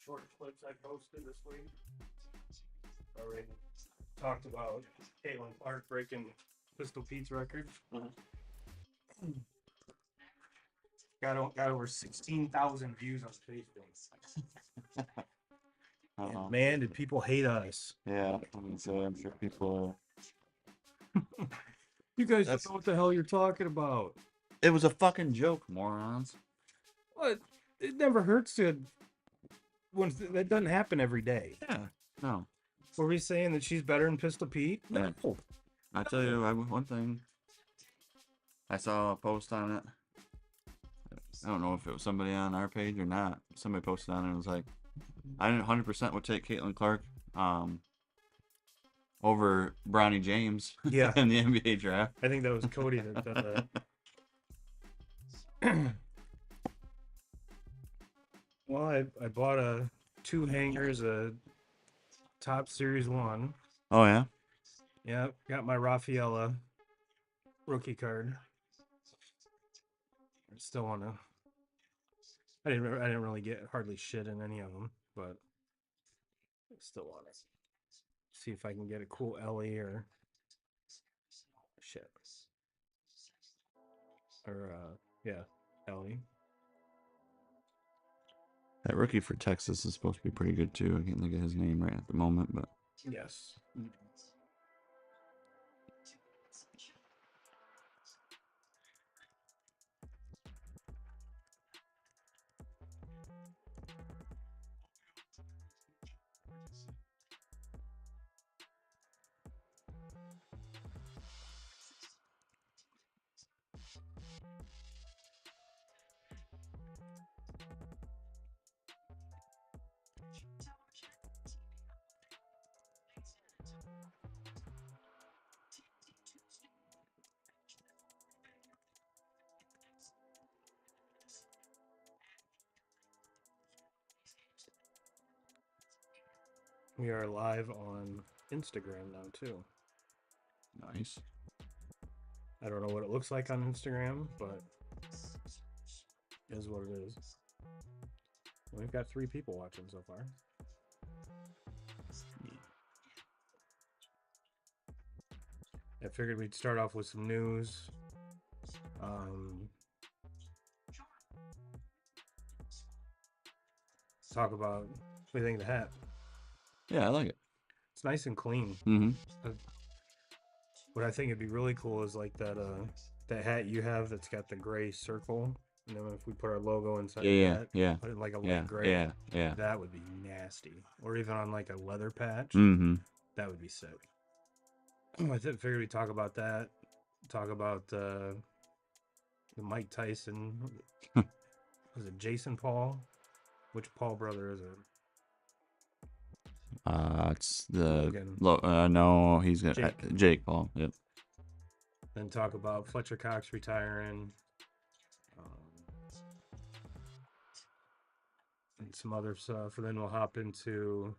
Short clips I posted this week already talked about Caitlin Clark breaking Pistol Pete's record. Got over 16,000 views on Facebook. And man, did people hate us? Yeah, I mean, so I'm sure people. You guys don't know what the hell you're talking about. It was a fucking joke, morons. What? It never hurts to. That doesn't happen every day. Yeah, no. Were we saying that she's better than Pistol Pete? No. I tell you, one thing. I saw a post on it. I don't know if it was somebody on our page or not. Somebody posted on it and was like, I 100% would take Caitlin Clark over Bronny James in the NBA draft. I think that was Cody that did that. Well, I bought 2 hangers, a Top Series 1. Oh, yeah? Yeah, got my Rafaela rookie card. I still want to. I didn't really get hardly shit in any of them, but I still want to see if I can get a cool Ellie or shit. or yeah, Ellie. That rookie for Texas is supposed to be pretty good too. I can't think of his name right at the moment, but Yes. We are live on Instagram now too. nice. I don't know what it looks like on Instagram, but it is what it is. We've got 3 people watching so far. I figured we'd start off with some news. Talk about what do you think of the hat? Yeah, I like it. It's nice and clean. Mm-hmm. What I think would be really cool is like that hat you have that's got the gray circle, and then if we put our logo inside Yeah, that, yeah, put it like a light yeah, gray, yeah. that would be nasty. Or even on like a leather patch, Mm-hmm. that would be sick. I figured we'd talk about that. Talk about the Mike Tyson. Was it Jason Paul? Which Paul brother is it? It's the Logan. no, he's gonna Jake Paul. Yep. Then talk about Fletcher Cox retiring. And some other stuff. And then we'll hop into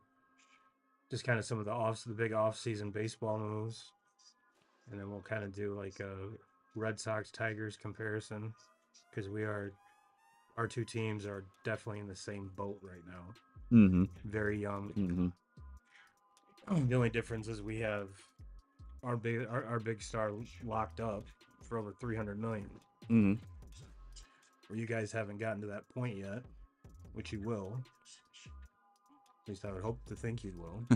just kind of some of the big off-season baseball moves. And then we'll kind of do like a Red Sox Tigers comparison, because our 2 teams are definitely in the same boat right now. Mm-hmm. Very young. Mm-hmm. The only difference is we have our big star locked up for over 300 million. Mm-hmm. Where you guys haven't gotten to that point yet, which you will. At least I would hope to think you will.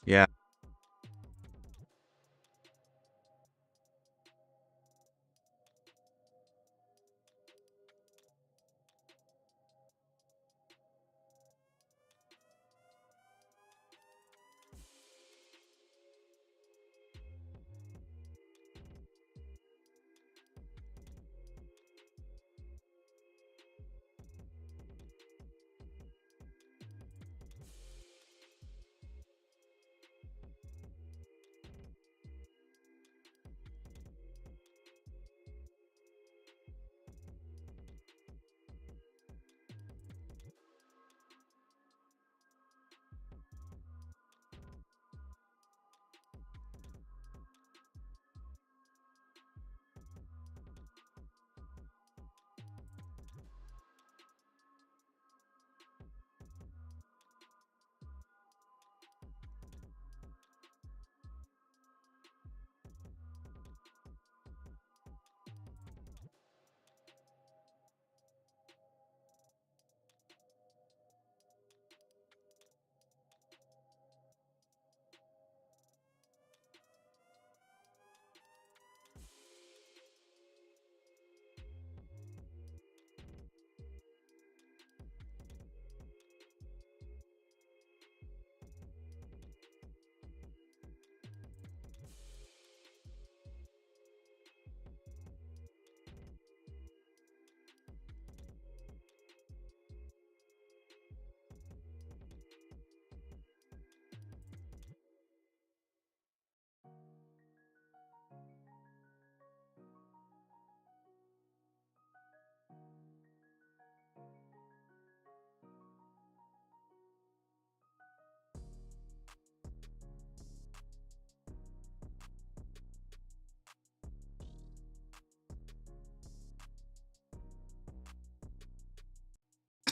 Yeah.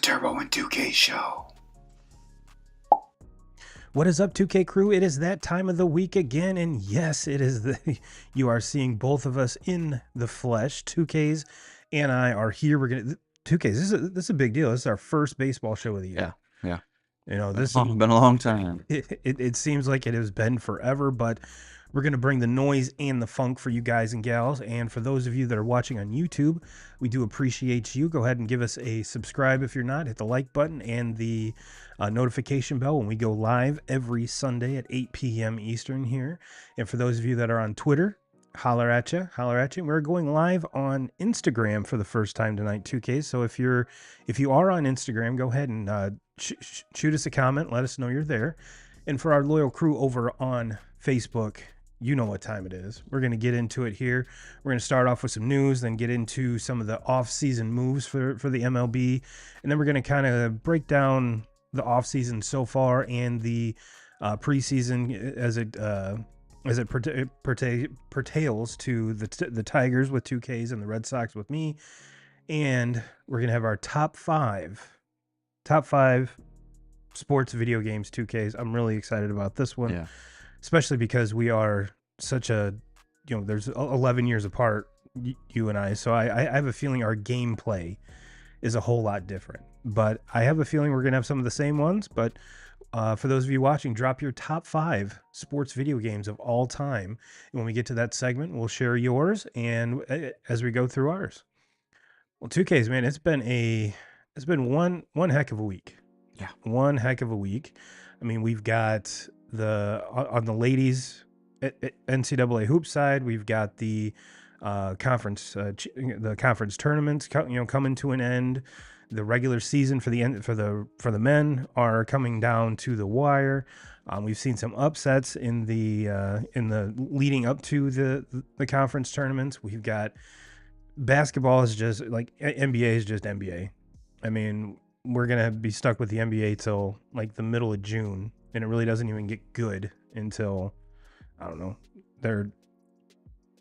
Turbo and 2K show. What is up, 2K crew? It is that time of the week again, and yes, it is you are seeing both of us in the flesh. 2Ks and I are here. We're gonna 2Ks. This is a big deal. This is our first baseball show of the year. Yeah. You know, It's been a long time. It seems like it has been forever, but we're going to bring the noise and the funk for you guys and gals. And for those of you that are watching on YouTube, we do appreciate you. Go ahead and give us a subscribe if you're not. Hit the like button and the notification bell when we go live every Sunday at 8 p.m. Eastern here. And for those of you that are on Twitter, holler at you. We're going live on Instagram for the first time tonight, 2K. So if you are on Instagram, go ahead and shoot us a comment. Let us know you're there. And for our loyal crew over on Facebook, you know what time it is. We're going to get into it here. We're going to start off with some news, then get into some of the off-season moves for the MLB. And then we're going to kind of break down the off-season so far and the preseason as it pertains to the Tigers with 2Ks and the Red Sox with me. And we're going to have our top five sports video games 2Ks. I'm really excited about this one. Yeah. Especially because we are such a, there's 11 years apart, you and I. So I have a feeling our gameplay is a whole lot different. But I have a feeling we're going to have some of the same ones. But for those of you watching, drop your top 5 sports video games of all time. And when we get to that segment, we'll share yours and as we go through ours. Well, 2Ks, man, it's been one heck of a week. Yeah. One heck of a week. I mean, we've got on the ladies NCAA hoop side, we've got the conference tournaments coming to an end. The regular season for the men are coming down to the wire. We've seen some upsets in the leading up to the conference tournaments. We've got basketball is just like NBA is just NBA. I mean, we're gonna be stuck with the NBA till like the middle of June. And it really doesn't even get good until, I don't know,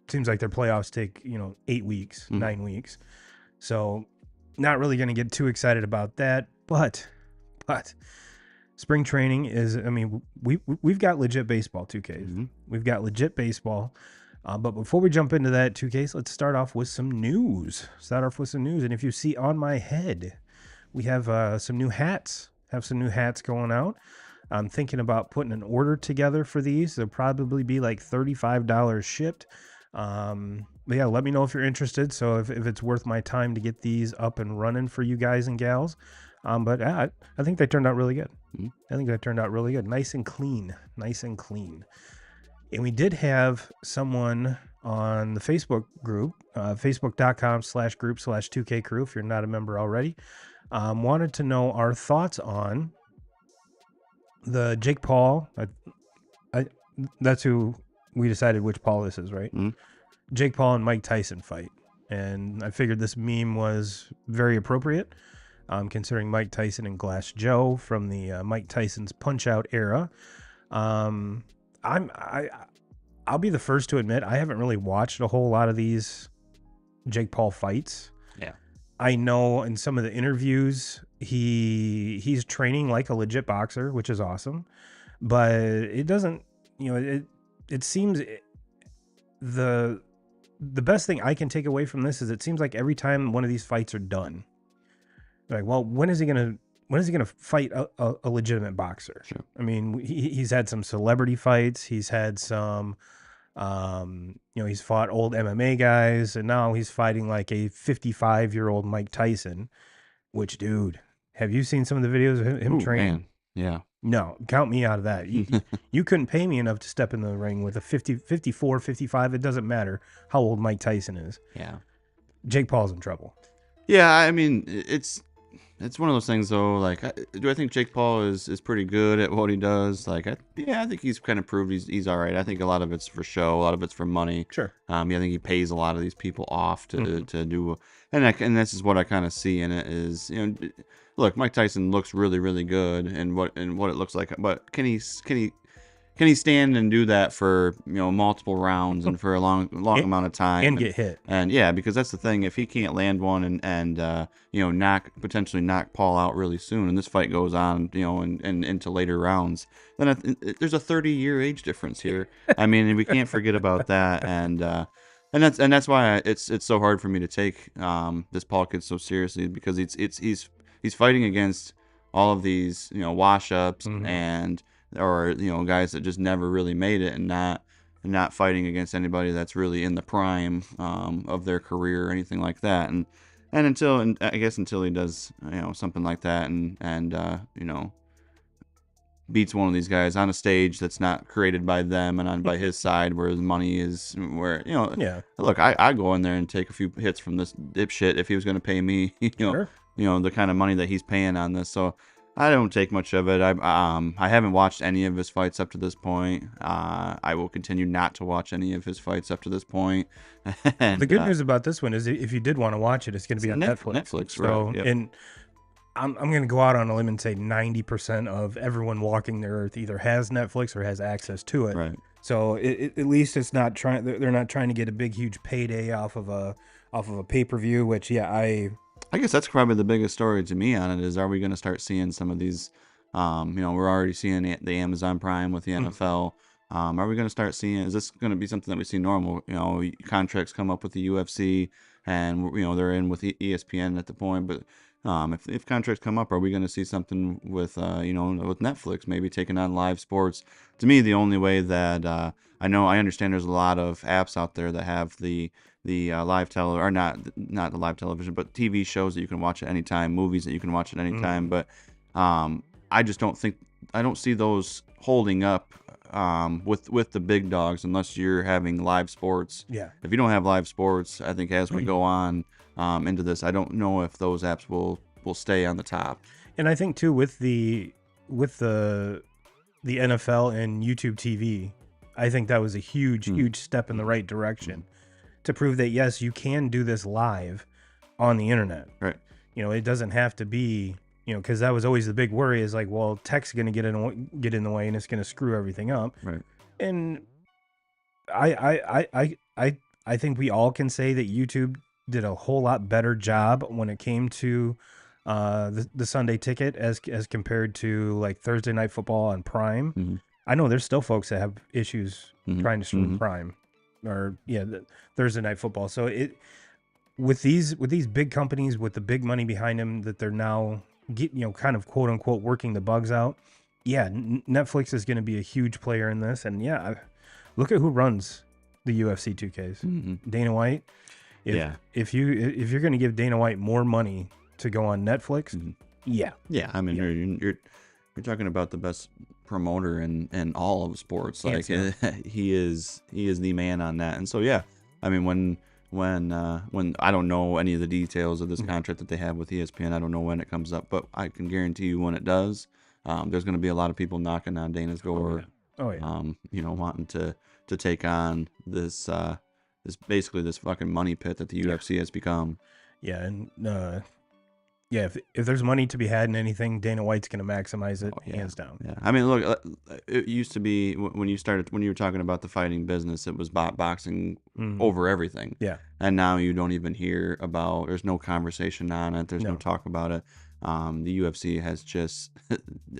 seems like their playoffs take, 8 weeks, 9 weeks. So not really going to get too excited about that. But spring training is, I mean, we've got legit baseball, 2Ks. Mm-hmm. We've got legit baseball. But before we jump into that, 2Ks, let's start off with some news. And if you see on my head, we have some new hats. Have some new hats going out. I'm thinking about putting an order together for these. They'll probably be like $35 shipped. But yeah, let me know if you're interested. So if it's worth my time to get these up and running for you guys and gals. But I think they turned out really good. Nice and clean. And we did have someone on the Facebook group, facebook.com/group/2K crew. If you're not a member already, wanted to know our thoughts on the Jake Paul, that's who we decided which Paul this is, right? Mm-hmm. Jake Paul and Mike Tyson fight. And I figured this meme was very appropriate, considering Mike Tyson and Glass Joe from the Mike Tyson's Punch-Out era. I'll be the first to admit I haven't really watched a whole lot of these Jake Paul fights. Yeah. I know in some of the interviews he's training like a legit boxer, which is awesome, but it doesn't, it seems the best thing I can take away from this is it seems like every time one of these fights are done, like, well, when is he gonna fight a legitimate boxer? Sure. I mean, he's had some celebrity fights, he's had some he's fought old MMA guys, and now he's fighting like a 55-year-old Mike Tyson, which, dude, have you seen some of the videos of him training? Man. Yeah. No, count me out of that. You couldn't pay me enough to step in the ring with a 54, 55. It doesn't matter how old Mike Tyson is. Yeah. Jake Paul's in trouble. Yeah, I mean, it's one of those things, though. Like, do I think Jake Paul is pretty good at what he does? Like, I think he's kind of proved he's all right. I think a lot of it's for show, a lot of it's for money. Sure. I think he pays a lot of these people off to do, and this is what I kind of see in it is, look, Mike Tyson looks really, really good, and what it looks like, but can he can he stand and do that for multiple rounds and for a long amount of time and get hit? And yeah, because that's the thing. If he can't land one and potentially knock Paul out really soon, and this fight goes on and into later rounds, then there's a 30-year age difference here. I mean, we can't forget about that. And that's why it's so hard for me to take this Paul kid so seriously, because he's fighting against all of these wash-ups and or guys that just never really made it, and not fighting against anybody that's really in the prime of their career or anything like that. And I guess until he does something like that and beats one of these guys on a stage that's not created by them and by his side, where the money is, where look, I go in there and take a few hits from this dipshit if he was going to pay me Sure. the kind of money that he's paying on this. So I don't take much of it. I haven't watched any of his fights up to this point. I will continue not to watch any of his fights up to this point. And, the good news about this one is, if you did want to watch it, it's going to be on Netflix. Netflix, so, right? Yep. And I'm going to go out on a limb and say 90% of everyone walking the earth either has Netflix or has access to it. Right. So at least it's not trying. They're not trying to get a big, huge payday off of a pay-per-view. Which, I guess that's probably the biggest story to me on it is, are we going to start seeing some of these, we're already seeing the Amazon Prime with the NFL. Are we going to start seeing, is this going to be something that we see normal? Contracts come up with the UFC and, they're in with ESPN at the point. But if contracts come up, are we going to see something with, with Netflix maybe taking on live sports? To me, the only way that I understand there's a lot of apps out there that have the live or not the live television, but TV shows that you can watch at any time, movies that you can watch at any time. But I just don't see those holding up with the big dogs unless you're having live sports. Yeah. If you don't have live sports, I think as we go on into this, I don't know if those apps will stay on the top. And I think too with the NFL and YouTube TV, I think that was a huge step in the right direction to prove that yes, you can do this live on the internet. Right. It doesn't have to be, because that was always the big worry is like, well, tech's going to get in the way and it's going to screw everything up. Right. And I think we all can say that YouTube did a whole lot better job when it came to the Sunday ticket as compared to like Thursday Night Football on Prime. I know there's still folks that have issues trying to stream Prime or the Thursday Night Football. So with these big companies with the big money behind them that they're now kind of quote unquote working the bugs out. Yeah, Netflix is going to be a huge player in this, and look at who runs the UFC 2Ks. Dana White. If you're going to give Dana White more money to go on Netflix, I mean you're talking about the best promoter in all of sports. Like he is the man on that. And so I mean when I don't know any of the details of this contract that they have with ESPN, I don't know when it comes up, but I can guarantee you when it does, there's going to be a lot of people knocking on Dana's door. Wanting to take on this basically this fucking money pit that the UFC has become. If there's money to be had in anything, Dana White's going to maximize it, hands down. Yeah, I mean, look, it used to be when you were talking about the fighting business, it was boxing over everything. Yeah, and now you don't even hear about. There's no conversation on it. There's no talk about it. The UFC has just,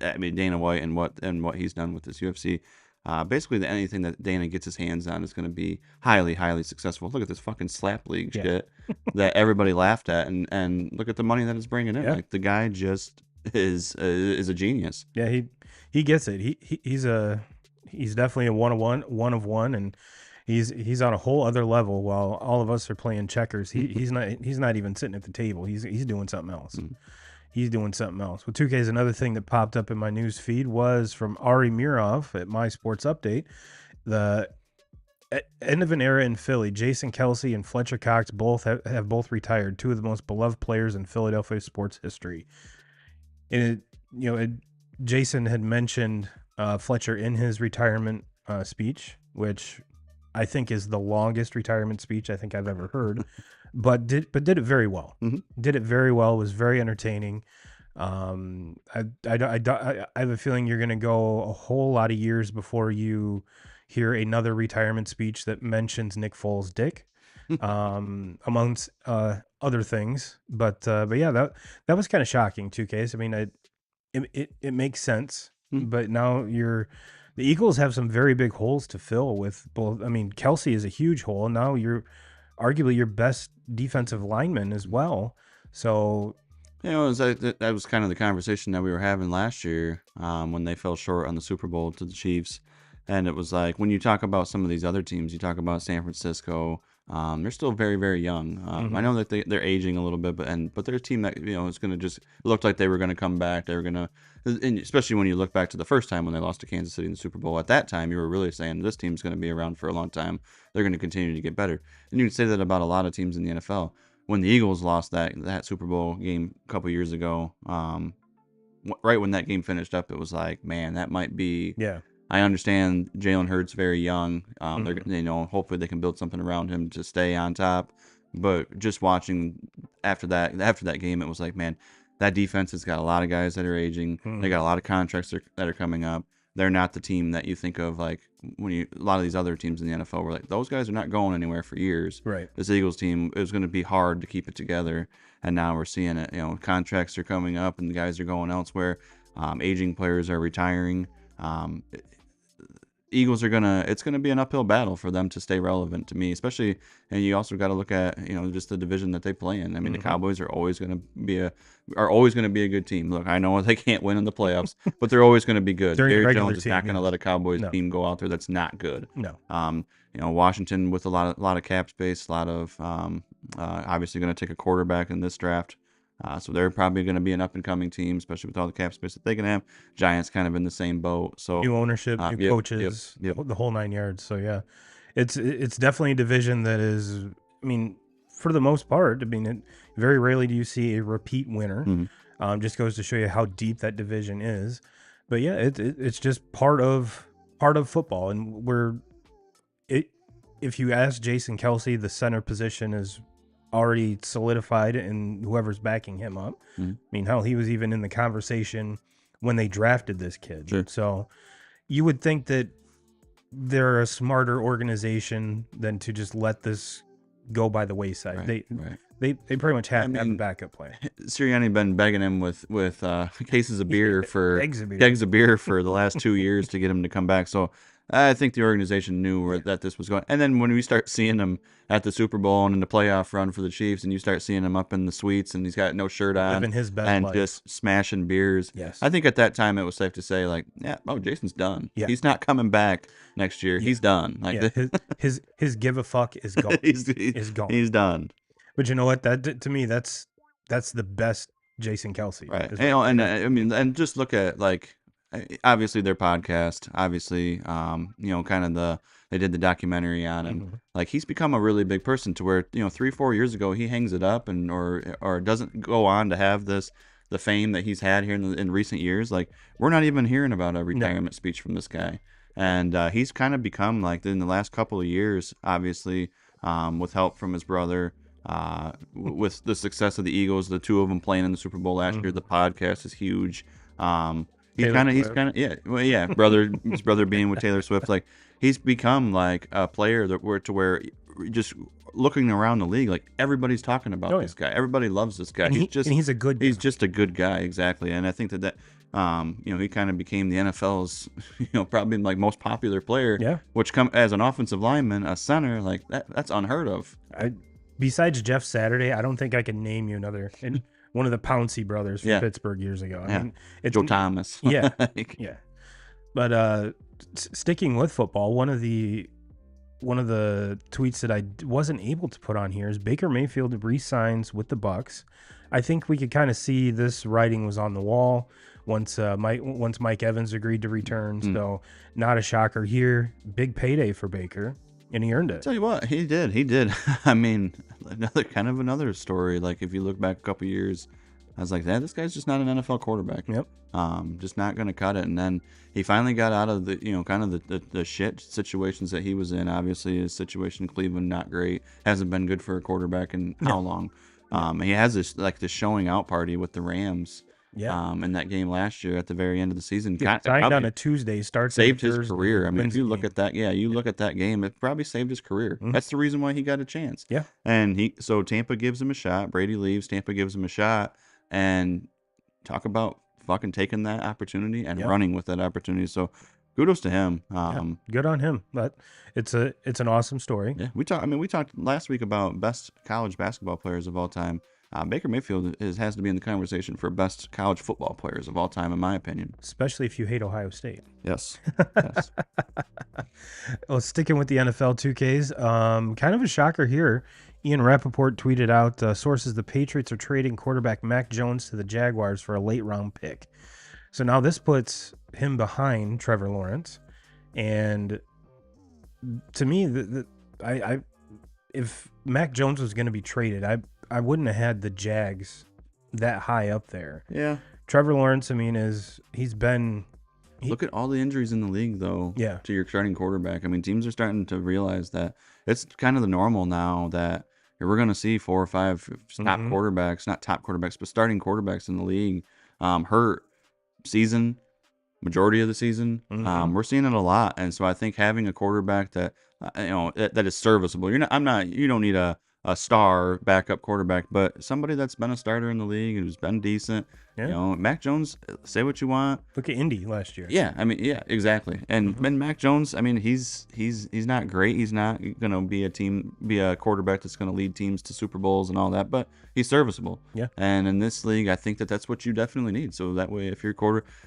I mean, Dana White and what he's done with this UFC. Basically, anything that Dana gets his hands on is going to be highly, highly successful. Look at this fucking slap league shit that everybody laughed at, and look at the money that it's bringing in. Like the guy just is a genius. Yeah, he gets it. He's definitely a one of one, and he's on a whole other level. While all of us are playing checkers, he's not even sitting at the table. He's doing something else. He's doing something else. With 2Ks, another thing that popped up in my news feed was from Ari Mirov at My Sports Update. The end of an era in Philly. Jason Kelsey and Fletcher Cox have both retired, two of the most beloved players in Philadelphia sports history. And Jason had mentioned Fletcher in his retirement speech, which I think is the longest retirement speech I think I've ever heard. But did it very well. Did it very well. Was very entertaining. I have a feeling you're going to go a whole lot of years before you hear another retirement speech that mentions Nick Foles' dick, amongst other things. But yeah, that was kind of shocking too, Case. I mean, it makes sense, but now the Eagles have some very big holes to fill with both. I mean, Kelsey is a huge hole. And now you're arguably your best defensive lineman as well. So that was kind of the conversation that we were having last year when they fell short on the Super Bowl to the Chiefs. And it was like, when you talk about some of these other teams, you talk about San Francisco, they're still very, very young. I know that they're aging a little bit, but they're a team that, is going to just looked like they were going to come back. They were going to, and especially when you look back to the first time when they lost to Kansas City in the Super Bowl. At that time, you were really saying this team's going to be around for a long time. They're going to continue to get better. And you can say that about a lot of teams in the NFL. When the Eagles lost that Super Bowl game a couple years ago, right when that game finished up, it was like, man, that might be. yeah. I understand Jalen Hurts very young. They're hopefully they can build something around him to stay on top. But just watching after that game, it was like, man, that defense has got a lot of guys that are aging. They got a lot of contracts that are coming up. They're not the team that you think of like a lot of these other teams in the NFL were like, those guys are not going anywhere for years. Right. This Eagles team, it was going to be hard to keep it together, and now we're seeing it. Contracts are coming up, and the guys are going elsewhere. Aging players are retiring. Eagles it's gonna be an uphill battle for them to stay relevant to me, especially. And you also got to look at just the division that they play in. I mean, the Cowboys are always gonna be a good team. Look, I know they can't win in the playoffs, but they're always gonna be good. Jerry Jones is not gonna let a Cowboys team go out there that's not good. No. Washington with a lot of cap space, a lot of obviously gonna take a quarterback in this draft. So they're probably going to be an up-and-coming team, especially with all the cap space that they can have. Giants kind of in the same boat. So new ownership, new coaches, the whole 9 yards. So yeah, it's definitely a division that is. I mean, for the most part, very rarely do you see a repeat winner. Just goes to show you how deep that division is. But yeah, it's just part of football, and if you ask Jason Kelsey, the center position is already solidified, and whoever's backing him up. I mean, hell, he was even in the conversation when they drafted this kid. Sure. So you would think that they're a smarter organization than to just let this go by the wayside. They pretty much have a backup plan. Sirianni been begging him with cases of beer for kegs of beer for the last 2 years to get him to come back. So I think the organization knew that this was going. And then when we start seeing him at the Super Bowl and in the playoff run for the Chiefs, and you start seeing him up in the suites and he's got no shirt on, living his best and life, just smashing beers. Yes. I think at that time it was safe to say, like, Jason's done. Yeah. He's not coming back next year. Yeah. He's done. Like his give a fuck is gone. He's gone. He's done. But you know what? That to me, that's the best Jason Kelsey. Right. And just look at, like, obviously their podcast, obviously, they did the documentary on him. Like, he's become a really big person to where, 3-4 years ago, he hangs it up or doesn't go on to have the fame that he's had here in recent years. Like, we're not even hearing about a retirement speech from this guy. And he's kind of become, like, in the last couple of years, obviously, with help from his brother, with the success of the Eagles, the two of them playing in the Super Bowl last year, the podcast is huge. His brother being with Taylor Swift, like, he's become like a player where just looking around the league, like, everybody's talking about this guy. Everybody loves this guy. He's just a good guy, exactly. And I think that he kind of became the NFL's probably like most popular player. Yeah. Which as an offensive lineman, a center, like that's unheard of. Besides Jeff Saturday, I don't think I can name you another. And one of the Pouncey brothers from Pittsburgh years ago. I mean, Joe Thomas. Yeah. Yeah. But sticking with football, one of the tweets that I wasn't able to put on here is Baker Mayfield re-signs with the Bucs. I think we could kind of see this writing was on the wall once Mike Evans agreed to return. So not a shocker here. Big payday for Baker, and he earned it. Tell you what, he did. I mean, another story. Like, if you look back a couple years, I was like, this guy's just not an NFL quarterback. Yep. Just not going to cut it. And then he finally got out of the, kind of the shit situations that he was in. Obviously, his situation in Cleveland, not great. Hasn't been good for a quarterback in how long? He has this showing out party with the Rams in that game last year at the very end of the season. Signed on a Tuesday, starts saved on his Thursday, career. I mean, if you look game. at that, you look at that game, it probably saved his career. That's the reason why he got a chance. Yeah. And so Tampa gives him a shot. Brady leaves. Tampa gives him a shot. And talk about fucking taking that opportunity and running with that opportunity. So kudos to him. Good on him. But it's an awesome story. Yeah, we talked last week about best college basketball players of all time. Baker Mayfield has to be in the conversation for best college football players of all time, in my opinion. Especially if you hate Ohio State. Yes. Well, sticking with the NFL 2Ks, kind of a shocker here. Ian Rappaport tweeted out, sources, the Patriots are trading quarterback Mac Jones to the Jaguars for a late round pick. So now this puts him behind Trevor Lawrence. And to me, if Mac Jones was going to be traded, I wouldn't have had the Jags that high up there. Yeah. Trevor Lawrence, I mean, he's been... Look at all the injuries in the league, though, to your starting quarterback. I mean, teams are starting to realize that it's kind of the normal now that we're going to see 4 or 5 top quarterbacks, not top quarterbacks, but starting quarterbacks in the league hurt season, majority of the season. We're seeing it a lot. And so I think having a quarterback that, that is serviceable. You don't need a star backup quarterback, but somebody that's been a starter in the league who's been decent. Yeah. Mac Jones, say what you want. Look at Indy last year. Yeah, I mean, yeah, exactly. And Mac Jones, I mean, he's not great. He's not gonna be a quarterback that's gonna lead teams to Super Bowls and all that, but he's serviceable. Yeah. And in this league, I think that's what you definitely need. So that way, if your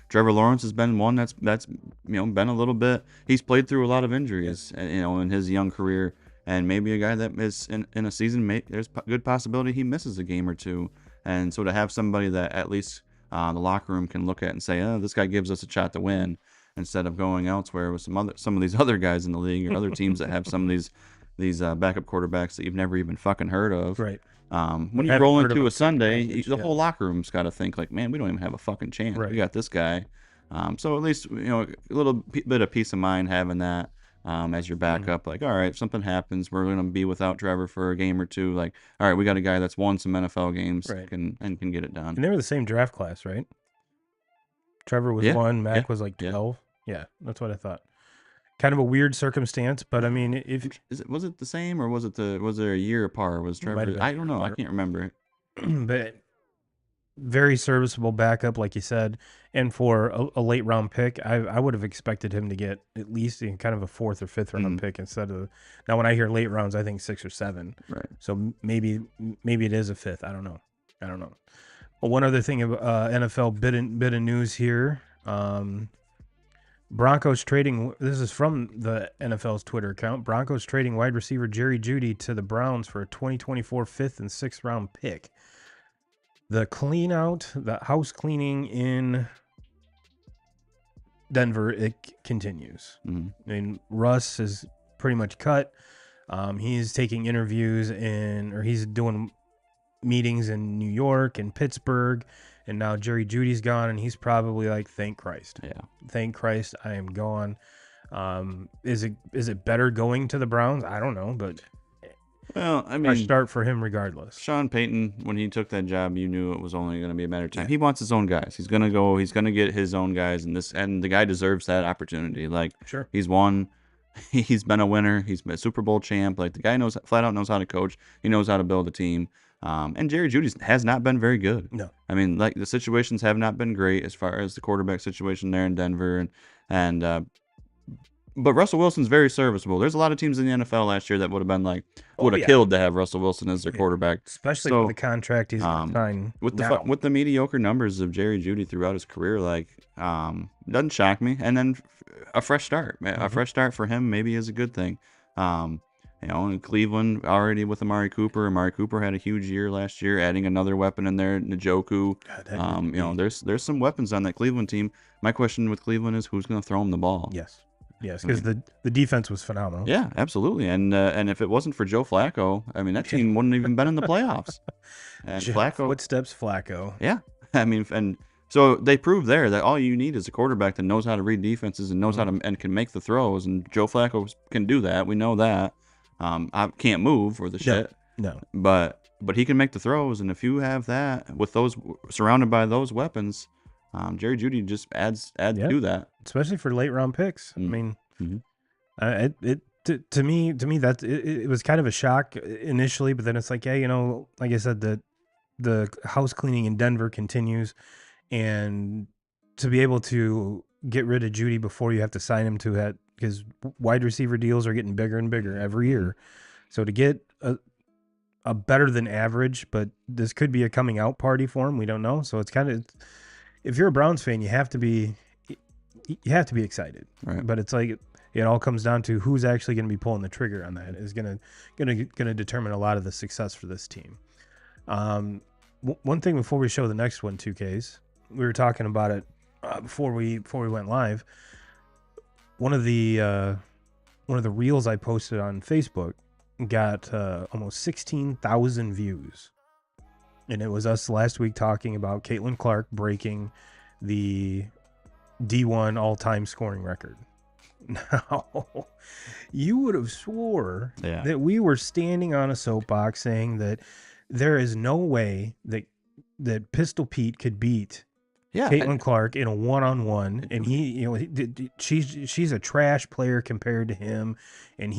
Trevor Lawrence has been one that's been a little bit. He's played through a lot of injuries, in his young career. And maybe a guy that is in a season, there's a good possibility he misses a game or two. And so to have somebody that at least the locker room can look at and say, oh, this guy gives us a shot to win, instead of going elsewhere with some of these other guys in the league or other teams that have some of these backup quarterbacks that you've never even fucking heard of. Right. When you roll into a Sunday, the whole locker room's got to think like, man, we don't even have a fucking chance. Right. We got this guy. So at least a little bit of peace of mind having that. As your backup, like, all right, if something happens, we're going to be without Trevor for a game or two. Like, all right, we got a guy that's won some NFL games and can get it done. And they were the same draft class, right? Trevor was 1, Mac was like 12. Yeah, that's what I thought. Kind of a weird circumstance, but I mean, was it the same or was there a year apart? Was Trevor? I don't know. I can't remember. But very serviceable backup, like you said, and for a late round pick, I would have expected him to get at least kind of a 4th or 5th round pick instead of. Now, when I hear late rounds, I think 6 or 7. Right. So maybe it is a 5th. I don't know. Well, one other thing of NFL bit of news here. Broncos trading. This is from the NFL's Twitter account. Broncos trading wide receiver Jerry Jeudy to the Browns for a 2024 5th and 6th round pick. The house cleaning in Denver, it continues. I mean, Russ is pretty much cut. He's taking interviews or he's doing meetings in New York and Pittsburgh, and now Jerry Jeudy's gone, and he's probably like, thank Christ. Yeah. Thank Christ, I am gone. Is it better going to the Browns? I don't know, but well, I mean, a start for him regardless. Sean Payton, when he took that job, you knew it was only going to be a matter of time. Yeah. He wants his own guys. He's going to go. He's going to get his own guys, and the guy deserves that opportunity. Like, sure, he's won. He's been a winner. He's been a Super Bowl champ. Like, the guy flat out knows how to coach. He knows how to build a team. And Jerry Jeudy has not been very good. No, I mean, like, the situations have not been great as far as the quarterback situation there in Denver, but Russell Wilson's very serviceable. There's a lot of teams in the NFL last year that would have been like, killed to have Russell Wilson as their quarterback. Especially with the contract he's signed with the mediocre numbers of Jerry Jeudy throughout his career, like, doesn't shock me. And then a fresh start. A fresh start for him maybe is a good thing. In Cleveland already with Amari Cooper. Amari Cooper had a huge year last year, adding another weapon in there, Njoku. There's some weapons on that Cleveland team. My question with Cleveland is, who's going to throw him the ball? Yes, because the defense was phenomenal. Yeah, absolutely. And if it wasn't for Joe Flacco, I mean, that team wouldn't even been in the playoffs. And Footsteps Flacco. Yeah, I mean, and so they proved there that all you need is a quarterback that knows how to read defenses and knows how to and can make the throws. And Joe Flacco can do that. We know that. I can't move or the shit. No. But but he can make the throws, and if you have that with those surrounded by those weapons, Jerry Jeudy just adds to that, especially for late round picks. I mean, to me that it was kind of a shock initially, but then it's like, yeah, like I said, the house cleaning in Denver continues, and to be able to get rid of Jeudy before you have to sign him to that, because wide receiver deals are getting bigger and bigger every year. So to get a better than average, but this could be a coming out party for him. We don't know. So it's kind of, if you're a Browns fan, you have to be excited. Right. But it's like, it all comes down to who's actually going to be pulling the trigger on that is going to determine a lot of the success for this team. One thing before we show the next one, 2Ks, we were talking about it before we went live. One of the reels I posted on Facebook got almost 16,000 views, and it was us last week talking about Caitlin Clark breaking the D1 all-time scoring record. Now, you would have swore that we were standing on a soapbox saying that there is no way that Pistol Pete could beat Caitlin Clark in a one-on-one, and she's a trash player compared to him, and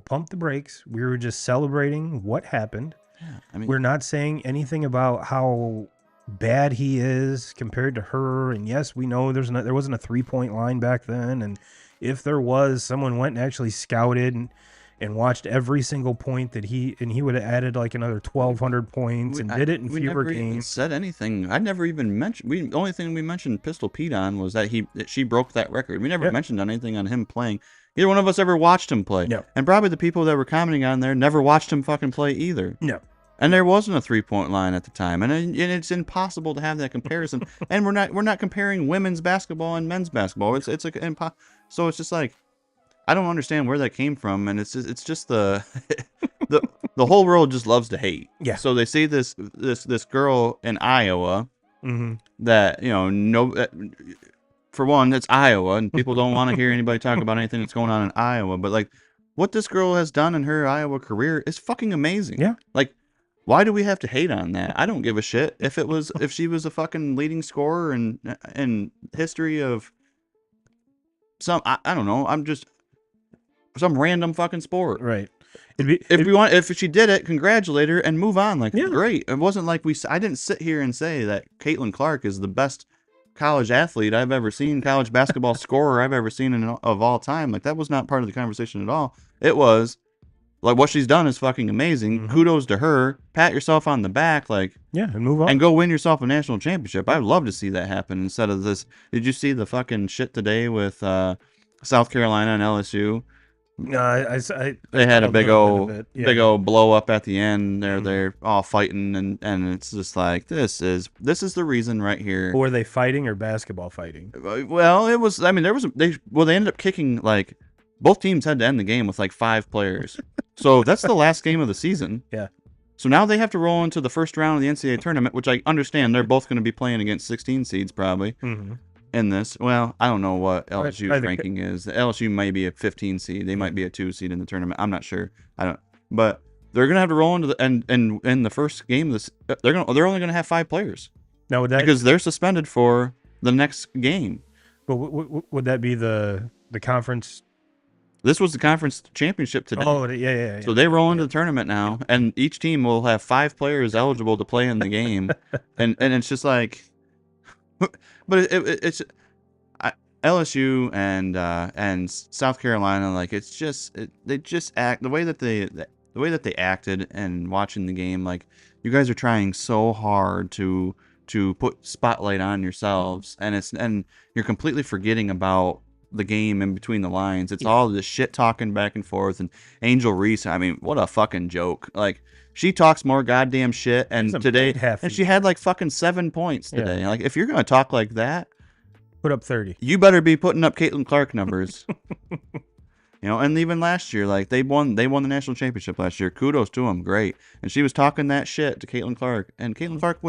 pump the brakes. We were just celebrating what happened. Yeah, I mean, we're not saying anything about how bad he is compared to her, and yes, we know there wasn't a 3-point line back then, and if there was, someone went and actually scouted and watched every single point that he would have added like another 1,200 points and did it in fewer games. Even said anything. I never even mentioned. The only thing we mentioned Pistol Pete on was that she broke that record. We never mentioned anything on him playing. Neither one of us ever watched him play. No. And probably the people that were commenting on there never watched him fucking play either. No. And there wasn't a 3-point line at the time, and it's impossible to have that comparison. And we're not comparing women's basketball and men's basketball. So it's just like, I don't understand where that came from, and it's just the whole world just loves to hate. Yeah. So they see this girl in Iowa that for one, it's Iowa, and people don't want to hear anybody talk about anything that's going on in Iowa. But like, what this girl has done in her Iowa career is fucking amazing. Yeah. Like, why do we have to hate on that? I don't give a shit if she was a fucking leading scorer in history of I don't know. I'm just some random fucking sport. Right. If she did it, congratulate her and move on. Like, great. It wasn't like I didn't sit here and say that Caitlin Clark is the best college athlete I've ever seen, college basketball scorer I've ever seen of all time. Like, that was not part of the conversation at all. It was like, what she's done is fucking amazing. Kudos to her. Pat yourself on the back, like, and move on and go win yourself a national championship. I'd love to see that happen instead of this. Did you see the fucking shit today with South Carolina and LSU? No, they had a big old blow up at the end. They're all fighting, and it's just like, this is the reason right here. Were they fighting or basketball fighting? Well, it was. I mean, they ended up kicking, like, both teams had to end the game with like 5 players. So that's the last game of the season. Yeah. So now they have to roll into the first round of the NCAA tournament, which I understand they're both going to be playing against 16 seeds probably. In this. Well, I don't know what LSU's ranking is. LSU may be a 15 seed. They might be a 2 seed in the tournament. I'm not sure. But they're gonna have to roll into the and in the first game of this. They're only gonna have 5 players. Now, because they're suspended for the next game. But would that be the conference? This was the conference championship today. Oh, yeah. So they roll into the tournament now, and each team will have 5 players eligible to play in the game, and it's just like. But it's LSU and South Carolina, like, it's just they just act the way that they acted and watching the game, like, you guys are trying so hard to put spotlight on yourselves, and you're completely forgetting about the game in between the lines. It's all this shit talking back and forth. And Angel Reese, I mean, what a fucking joke. Like, she talks more goddamn shit, and she had like fucking 7 points today. Yeah. Like, if you're gonna talk like that, put up 30. You better be putting up Caitlin Clark numbers. And even last year, like, they won the national championship last year. Kudos to them, great. And she was talking that shit to Caitlin Clark, and Caitlin Clark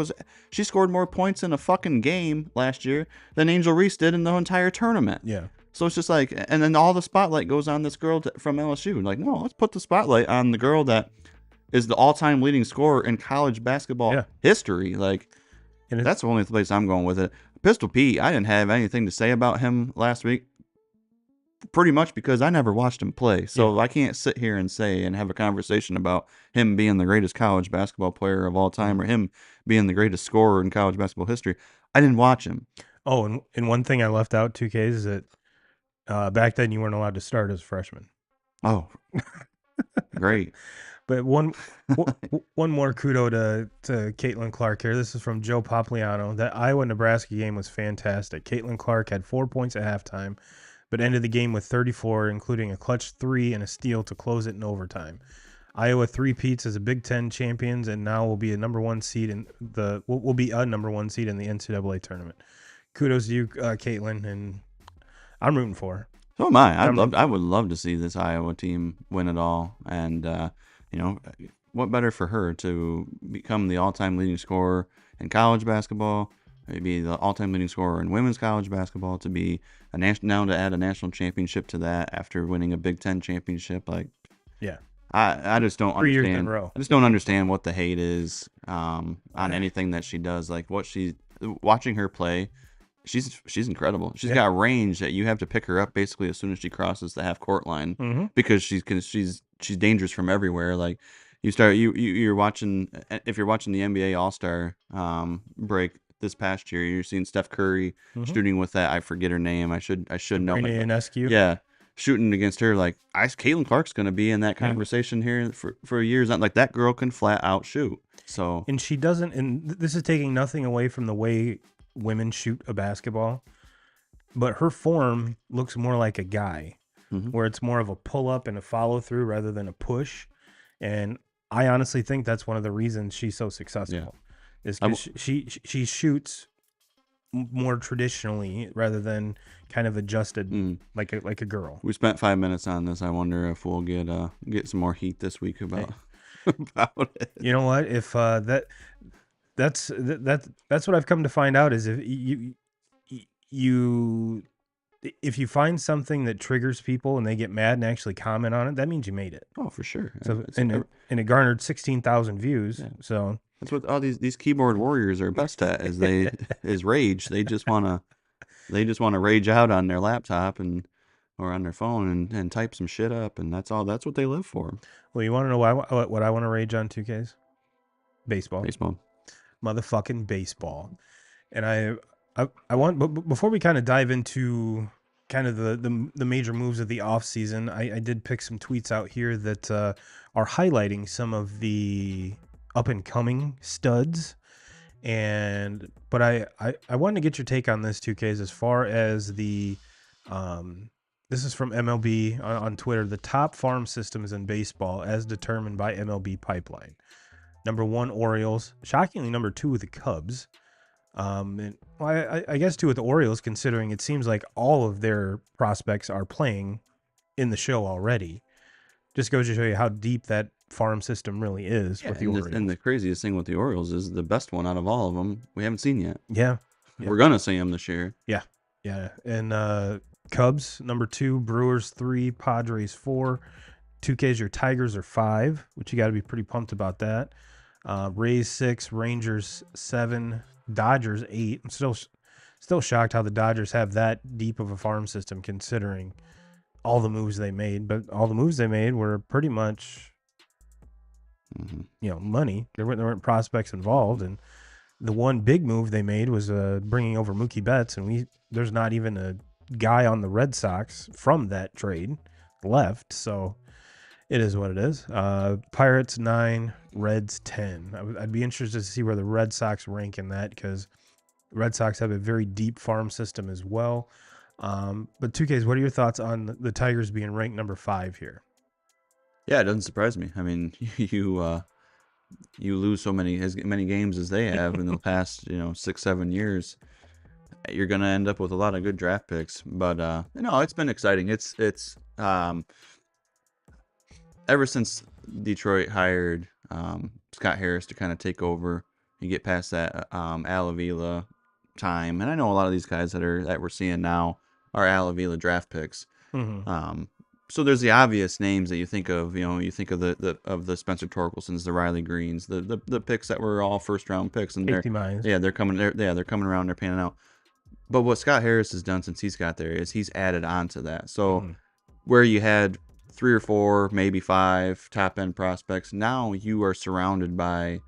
she scored more points in a fucking game last year than Angel Reese did in the entire tournament. Yeah. So it's just like, and then all the spotlight goes on this girl from LSU. Like, no, let's put the spotlight on the girl that is the all-time leading scorer in college basketball history. Like, And that's the only place I'm going with it. Pistol Pete, I didn't have anything to say about him last week, pretty much because I never watched him play. So I can't sit here and say and have a conversation about him being the greatest college basketball player of all time or him being the greatest scorer in college basketball history. I didn't watch him. Oh, and one thing I left out, 2Ks, is that back then you weren't allowed to start as a freshman. Oh, great. But one more kudo to Caitlin Clark here. This is from Joe Popliano. That Iowa-Nebraska game was fantastic. Caitlin Clark had 4 points at halftime, but ended the game with 34, including a clutch 3 and a steal to close it in overtime. Iowa three-peats as a Big Ten champions, and now will be a number one seed in the number one seed in the NCAA tournament. Kudos to you, Caitlin, and I'm rooting for her. So am I. I would love to see this Iowa team win it all, and you know, what better for her to become the all-time leading scorer in college basketball, maybe the all-time leading scorer in women's college basketball, to be now to add a national championship to that after winning a Big Ten championship. Like, yeah, I just don't 3 years in understand. a row. I just don't understand what the hate is on anything that she does. Like, watching her play. She's incredible. She's got range that you have to pick her up basically as soon as she crosses the half court line because she's dangerous from everywhere. Like, you're watching, if you're watching the NBA All-Star break this past year, you're seeing Steph Curry shooting with that, I forget her name. I should know. Nessicary. Yeah, shooting against her. Like, Caitlin Clark's going to be in that conversation here for years. Not like that girl can flat out shoot. So, and she doesn't. And this is taking nothing away from the way women shoot a basketball, but her form looks more like a guy, where it's more of a pull up and a follow through rather than a push. And I honestly think that's one of the reasons she's so successful, is because she shoots more traditionally rather than kind of adjusted like a girl. We spent 5 minutes on this. I wonder if we'll get some more heat this week about about it. You know what? If that's what I've come to find out, is if you find something that triggers people and they get mad and actually comment on it, that means you made it. Oh, for sure. So and it garnered 16,000 views. Yeah. So that's what all these keyboard warriors are best at, is rage. They just wanna rage out on their laptop or on their phone and type some shit up, and that's all. That's what they live for. Well, you want to know what I want to rage on, 2Ks? Baseball. Motherfucking baseball. And I want, but before we kind of dive into kind of the major moves of the off season, I did pick some tweets out here that are highlighting some of the up and coming studs. But I wanted to get your take on this, 2Ks, as far as the this is from MLB on Twitter. The top farm systems in baseball as determined by MLB Pipeline. Number 1, Orioles. Shockingly, number 2, the Cubs. And I guess 2 with the Orioles, considering it seems like all of their prospects are playing in the show already. Just goes to show you how deep that farm system really is with the Orioles. And the craziest thing with the Orioles is the best one out of all of them we haven't seen yet. Yeah. We're going to see them this year. Yeah. And Cubs, number 2, Brewers 3, Padres 4. 2Ks, your Tigers are 5, which you got to be pretty pumped about that. Rays 6, Rangers 7, Dodgers 8. I'm still shocked how the Dodgers have that deep of a farm system, considering all the moves they made. But all the moves they made were pretty much, money. There weren't prospects involved, and the one big move they made was bringing over Mookie Betts, and there's not even a guy on the Red Sox from that trade left. So it is what it is. Pirates 9, Reds 10. I'd be interested to see where the Red Sox rank in that, because the Red Sox have a very deep farm system as well. But 2Ks, what are your thoughts on the Tigers being ranked number 5 here? Yeah, it doesn't surprise me. I mean, you lose as many games as they have in the past 6-7 years. You're gonna end up with a lot of good draft picks. But it's been exciting. It's ever since Detroit hired Scott Harris to kind of take over, you get past that Al Avila time, and I know a lot of these guys that we're seeing now are Al Avila draft picks. so there's the obvious names that you think of. You think of the Spencer Torkelsons, the Riley Greens, the picks that were all first round picks, and Casey Mize. they're coming around, they're panning out. But what Scott Harris has done since he's got there is he's added on to that. So where you had 3 or 4, maybe 5 top end prospects, now you are surrounded by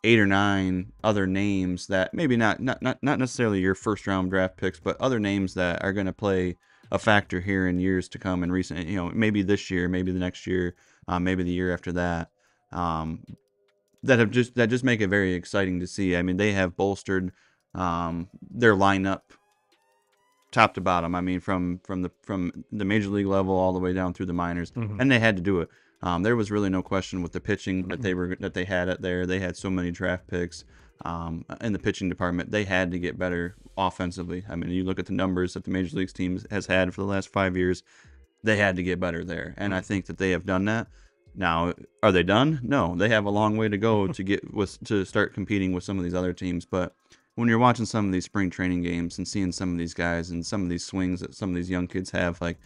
8 or 9 other names that maybe not necessarily your first round draft picks, but other names that are going to play a factor here in years to come, in recent, maybe this year, maybe the next year, maybe the year after that, that just make it very exciting to see. I mean, they have bolstered their lineup top to bottom. I mean, from the major league level all the way down through the minors, and they had to do it. There was really no question with the pitching that they had it there. They had so many draft picks in the pitching department. They had to get better offensively. I mean, you look at the numbers that the major leagues teams has had for the last 5 years. They had to get better there, and I think that they have done that. Now, are they done? No, they have a long way to go to start competing with some of these other teams. But when you're watching some of these spring training games and seeing some of these guys and some of these swings that some of these young kids have, like,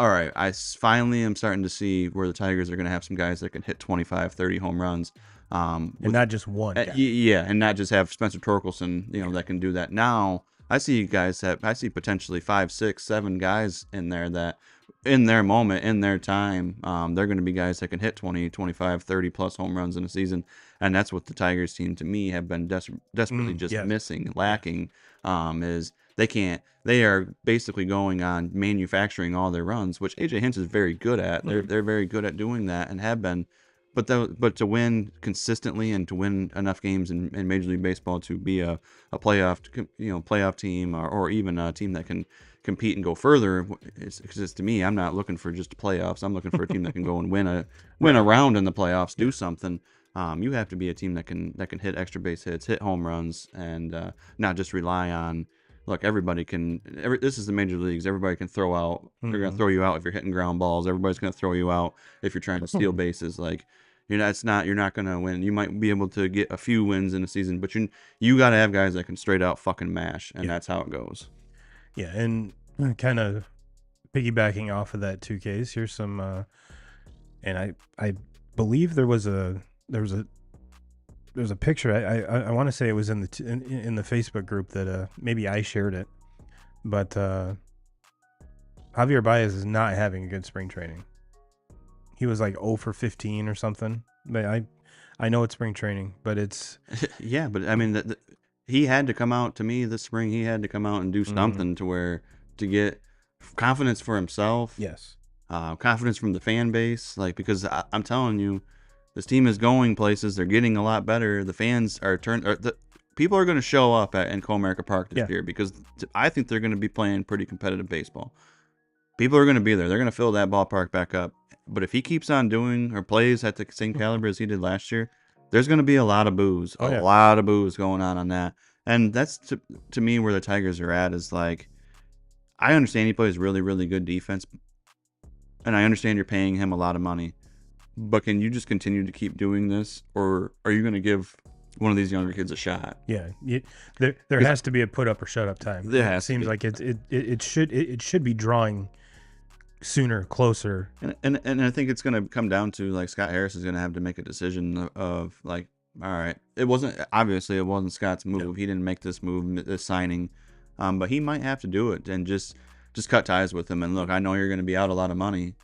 all right, I finally am starting to see where the Tigers are going to have some guys that can hit 25, 30 home runs. And not just one guy. Yeah, and not just have Spencer Torkelson, that can do that. Now, I see potentially 5, 6, 7 guys in there that in their moment, in their time, they're going to be guys that can hit 20, 25, 30 plus home runs in a season. And that's what the Tigers team, to me, have been desperately missing, lacking, is they are basically going on manufacturing all their runs, which AJ Hinch is very good at. They're very good at doing that and have been. But to win consistently and to win enough games in Major League Baseball to be a playoff team or even a team that can compete and go further, because to me, I'm not looking for just playoffs. I'm looking for a team that can go and win a round in the playoffs, do something. You have to be a team that can hit extra base hits, hit home runs, and not just rely on. Look, everybody can. This is the major leagues. Everybody can throw out. They're gonna throw you out if you're hitting ground balls. Everybody's gonna throw you out if you're trying to steal bases. Like, you're not gonna win. You might be able to get a few wins in a season, but you got to have guys that can straight out fucking mash, and that's how it goes. Yeah, and kind of piggybacking off of that 2Ks. Here's some, and I believe there was a picture. I want to say it was in the Facebook group that maybe I shared it, but Javier Baez is not having a good spring training. He was like 0 for 15 or something. But I know it's spring training, but it's yeah. But I mean, he had to come out, to me, this spring. He had to come out and do something to get confidence for himself. Yes, confidence from the fan base, because I'm telling you, this team is going places. They're getting a lot better. The fans are people are going to show up in Comerica Park this year, because I think they're going to be playing pretty competitive baseball. People are going to be there. They're going to fill that ballpark back up. But if he keeps on doing or plays at the same caliber as he did last year, there's going to be a lot of boos. A lot of boos going on that. And that's, to me, where the Tigers are at, is like, I understand he plays really, really good defense. And I understand you're paying him a lot of money. But can you just continue to keep doing this, or are you going to give one of these younger kids a shot? Yeah, there has to be a put up or shut up time. It seems like it should be drawing sooner, closer. And I think it's going to come down to, like, Scott Harris is going to have to make a decision of like, all right, it wasn't Scott's move. No. He didn't make this move, this signing, but he might have to do it and just cut ties with him. And look, I know you're going to be out a lot of money.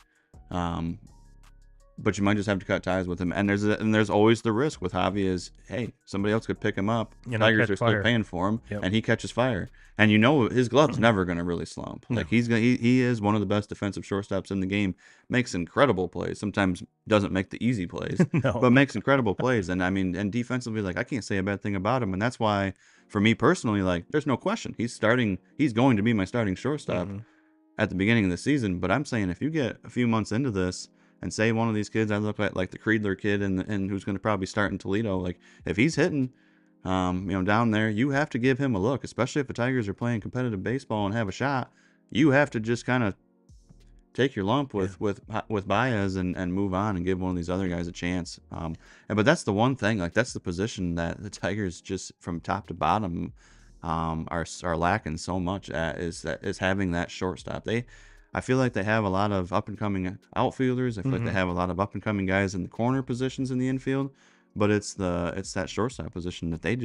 But you might just have to cut ties with him. And there's always the risk with Javi is, hey, somebody else could pick him up. Tigers are still paying for him, and he catches fire. And his glove's never going to really slump. No. Like, he is one of the best defensive shortstops in the game. Makes incredible plays. Sometimes doesn't make the easy plays, but makes incredible plays. And I mean, and defensively, like, I can't say a bad thing about him. And that's why, for me personally, like, there's no question he's going to be my starting shortstop at the beginning of the season. But I'm saying, if you get a few months into this, and say one of these kids, I look like the Creedler kid, and who's going to probably start in Toledo, like, if he's hitting, down there, you have to give him a look, especially if the Tigers are playing competitive baseball and have a shot. You have to just kind of take your lump with Baez and move on and give one of these other guys a chance. But that's the one thing, like, that's the position that the Tigers, just from top to bottom, are lacking so much at, is having that shortstop. I feel like they have a lot of up and coming outfielders. I feel like they have a lot of up and coming guys in the corner positions in the infield. But it's that shortstop position that they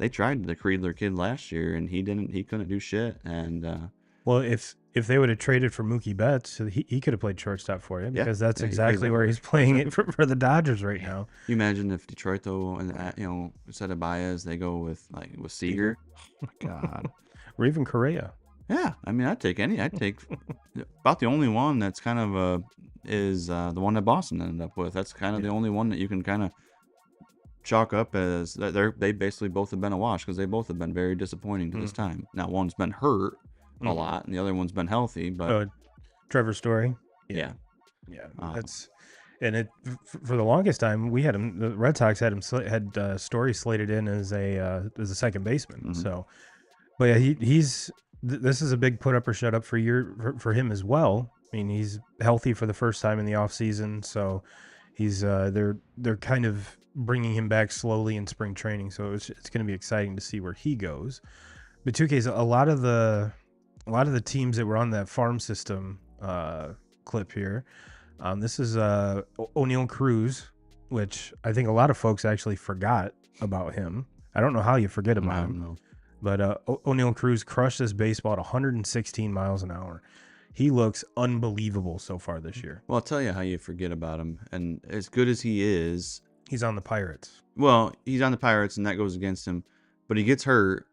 tried to create their kid last year, and he couldn't do shit. And well, if they would have traded for Mookie Betts, he could have played shortstop for you, because that's exactly where he's playing it for the Dodgers right now. You imagine if Detroit, though, and instead of Baez, they go with Seager. Oh my God. Or even Correa. Yeah, I mean, I'd take about the only one that's kind of is the one that Boston ended up with. That's kind of the only one that you can kind of chalk up as they basically both have been a wash, because they both have been very disappointing to this time. Now, one's been hurt a lot, and the other one's been healthy. But Trevor Story. Yeah. That's and it for the longest time we had him. The Red Sox had Story slated in as a second baseman. So, but yeah, he's this is a big put up or shut up for him as well. I mean, he's healthy for the first time in the offseason, so he's they're kind of bringing him back slowly in spring training. So it's going to be exciting to see where he goes. But 2K's a lot of the teams that were on that farm system clip here. This is O'Neal Cruz, which I think a lot of folks actually forgot about him. I don't know how you forget about him. But O'Neal Cruz crushed this baseball at 116 miles an hour. He looks unbelievable so far this year. Well, I'll tell you how you forget about him. And as good as he is, he's on the Pirates. Well, he's on the Pirates, and that goes against him. But he gets hurt,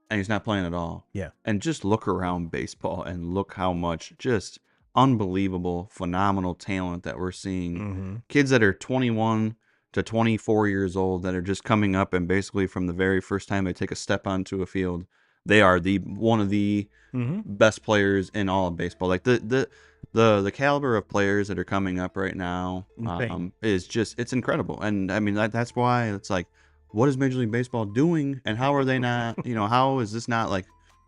and he's not playing at all. Yeah. And just look around baseball and look how much just unbelievable, phenomenal talent that we're seeing. Kids that are 21 to 24 years old that are just coming up, and basically from the very first time they take a step onto a field, they are one of the best players in all of baseball. Like the caliber of players that are coming up right now is just, it's incredible. And I mean, that's why it's like, what is Major League Baseball doing, and how are they not, how is this not like,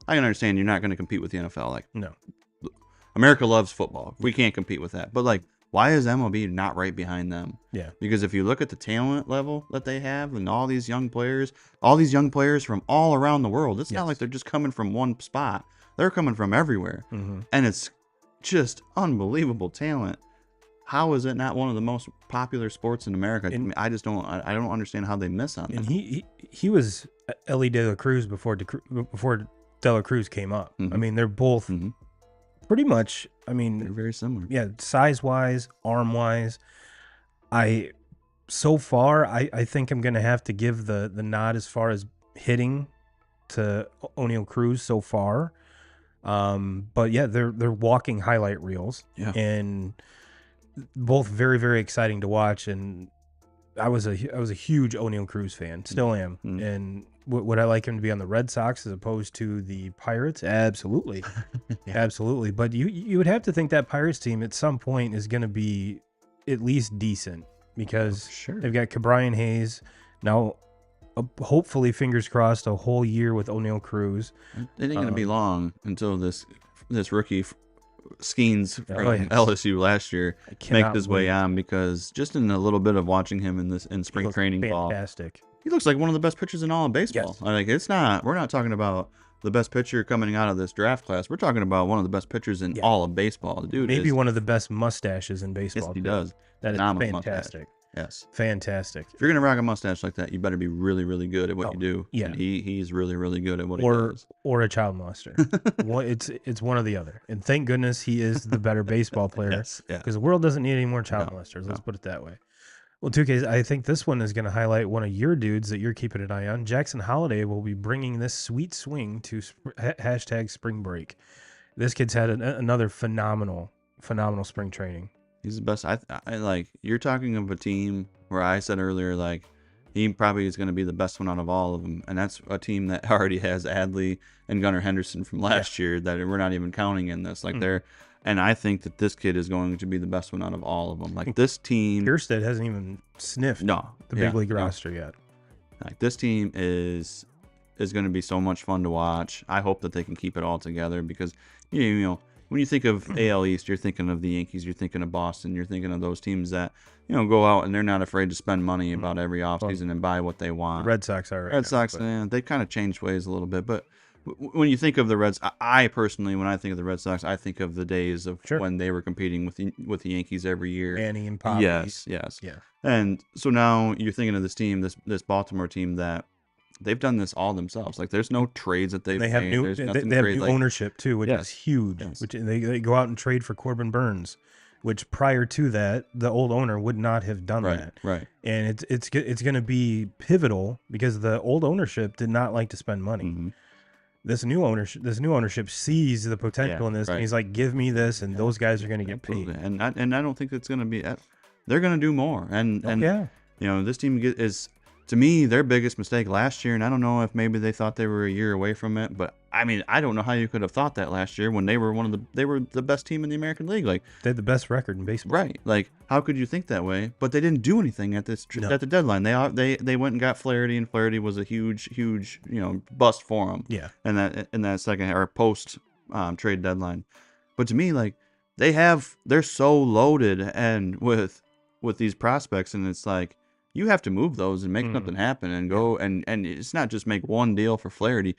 I can understand you're not going to compete with the NFL. Like, no, America loves football. We can't compete with that. But like, why is MLB not right behind them? Yeah. Because if you look at the talent level that they have, and all these young players from all around the world, it's not like they're just coming from one spot. They're coming from everywhere. And it's just unbelievable talent. How is it not one of the most popular sports in America? I just don't understand how they miss on that. And he was Ellie De La Cruz before De La Cruz came up. I mean, they're both pretty much, I mean, they're very similar. Yeah, size-wise, arm-wise. So far, I think I'm going to have to give the nod as far as hitting to O'Neal Cruz so far. But yeah, they're walking highlight reels. Yeah. And both very, very exciting to watch. And I was a huge O'Neal Cruz fan, still am. And would I like him to be on the Red Sox as opposed to the Pirates? Absolutely. Absolutely. But you would have to think that Pirates team at some point is going to be at least decent, because they've got Cabrian Hayes now, hopefully, fingers crossed, a whole year with O'Neal Cruz. It ain't going to be long until this rookie Skeens from LSU last year make his way on, because just in a little bit of watching him in spring training ball, fantastic. He looks like one of the best pitchers in all of baseball. Yes. Like, we're not talking about the best pitcher coming out of this draft class. We're talking about one of the best pitchers in all of baseball. The dude maybe one of the best mustaches in baseball. Yes, he does. That is fantastic. Mustache. Yes. Fantastic. If you're going to rock a mustache like that, you better be really, really good at what you do. Yeah. And he's really, really good at what he does. Or a child molester. It's one or the other. And thank goodness he is the better baseball player. Yes. Yeah. Because the world doesn't need any more child molesters. Let's put it that way. Well, 2K, I think this one is going to highlight one of your dudes that you're keeping an eye on. Jackson Holliday will be bringing this sweet swing to hashtag spring break. This kid's had another phenomenal spring training. He's the best. I like, you're talking of a team where I said earlier, like, he probably is going to be the best one out of all of them. And that's a team that already has Adley and Gunnar Henderson from last year that we're not even counting in this. Like, and I think that this kid is going to be the best one out of all of them. Like, this team, Kierstead hasn't even sniffed the big league roster yet. Like, this team is going to be so much fun to watch. I hope that they can keep it all together, because you know when you think of AL East, you're thinking of the Yankees, you're thinking of Boston, you're thinking of those teams that go out and they're not afraid to spend money about every offseason and buy what they want. The Red Sox are right Red now, Sox, they kind of changed ways a little bit, but when you think of the Reds, I personally, when I think of the Red Sox, I think of the days of Sure. when they were competing with the Yankees every year. Manny and Poppy. Yes. Yeah. And so now you're thinking of this team, this Baltimore team that they've done this all themselves. Like there's no trades that they've They have made. new There's they nothing have crazy. new Like, ownership too, which is huge. Yes. Which they go out and trade for Corbin Burns, which prior to that the old owner would not have done that. Right. And it's going to be pivotal because the old ownership did not like to spend money. Mm-hmm. This new ownership sees the potential in this, and he's like, "Give me this," and those guys are going to get paid. And I don't think it's going to be. They're going to do more. And you know, this team is, to me, their biggest mistake last year. And I don't know if maybe they thought they were a year away from it, but I mean, I don't know how you could have thought that last year when they were the best team in the American League. Like They had the best record in baseball. right. Like how could you think that way? But they didn't do anything at at the deadline. They went and got Flaherty, and Flaherty was a huge bust for them. Yeah. And in that second or post trade deadline. But to me, like they're so loaded and with these prospects, and it's like you have to move those and make something happen and go and it's not just make one deal for Flaherty.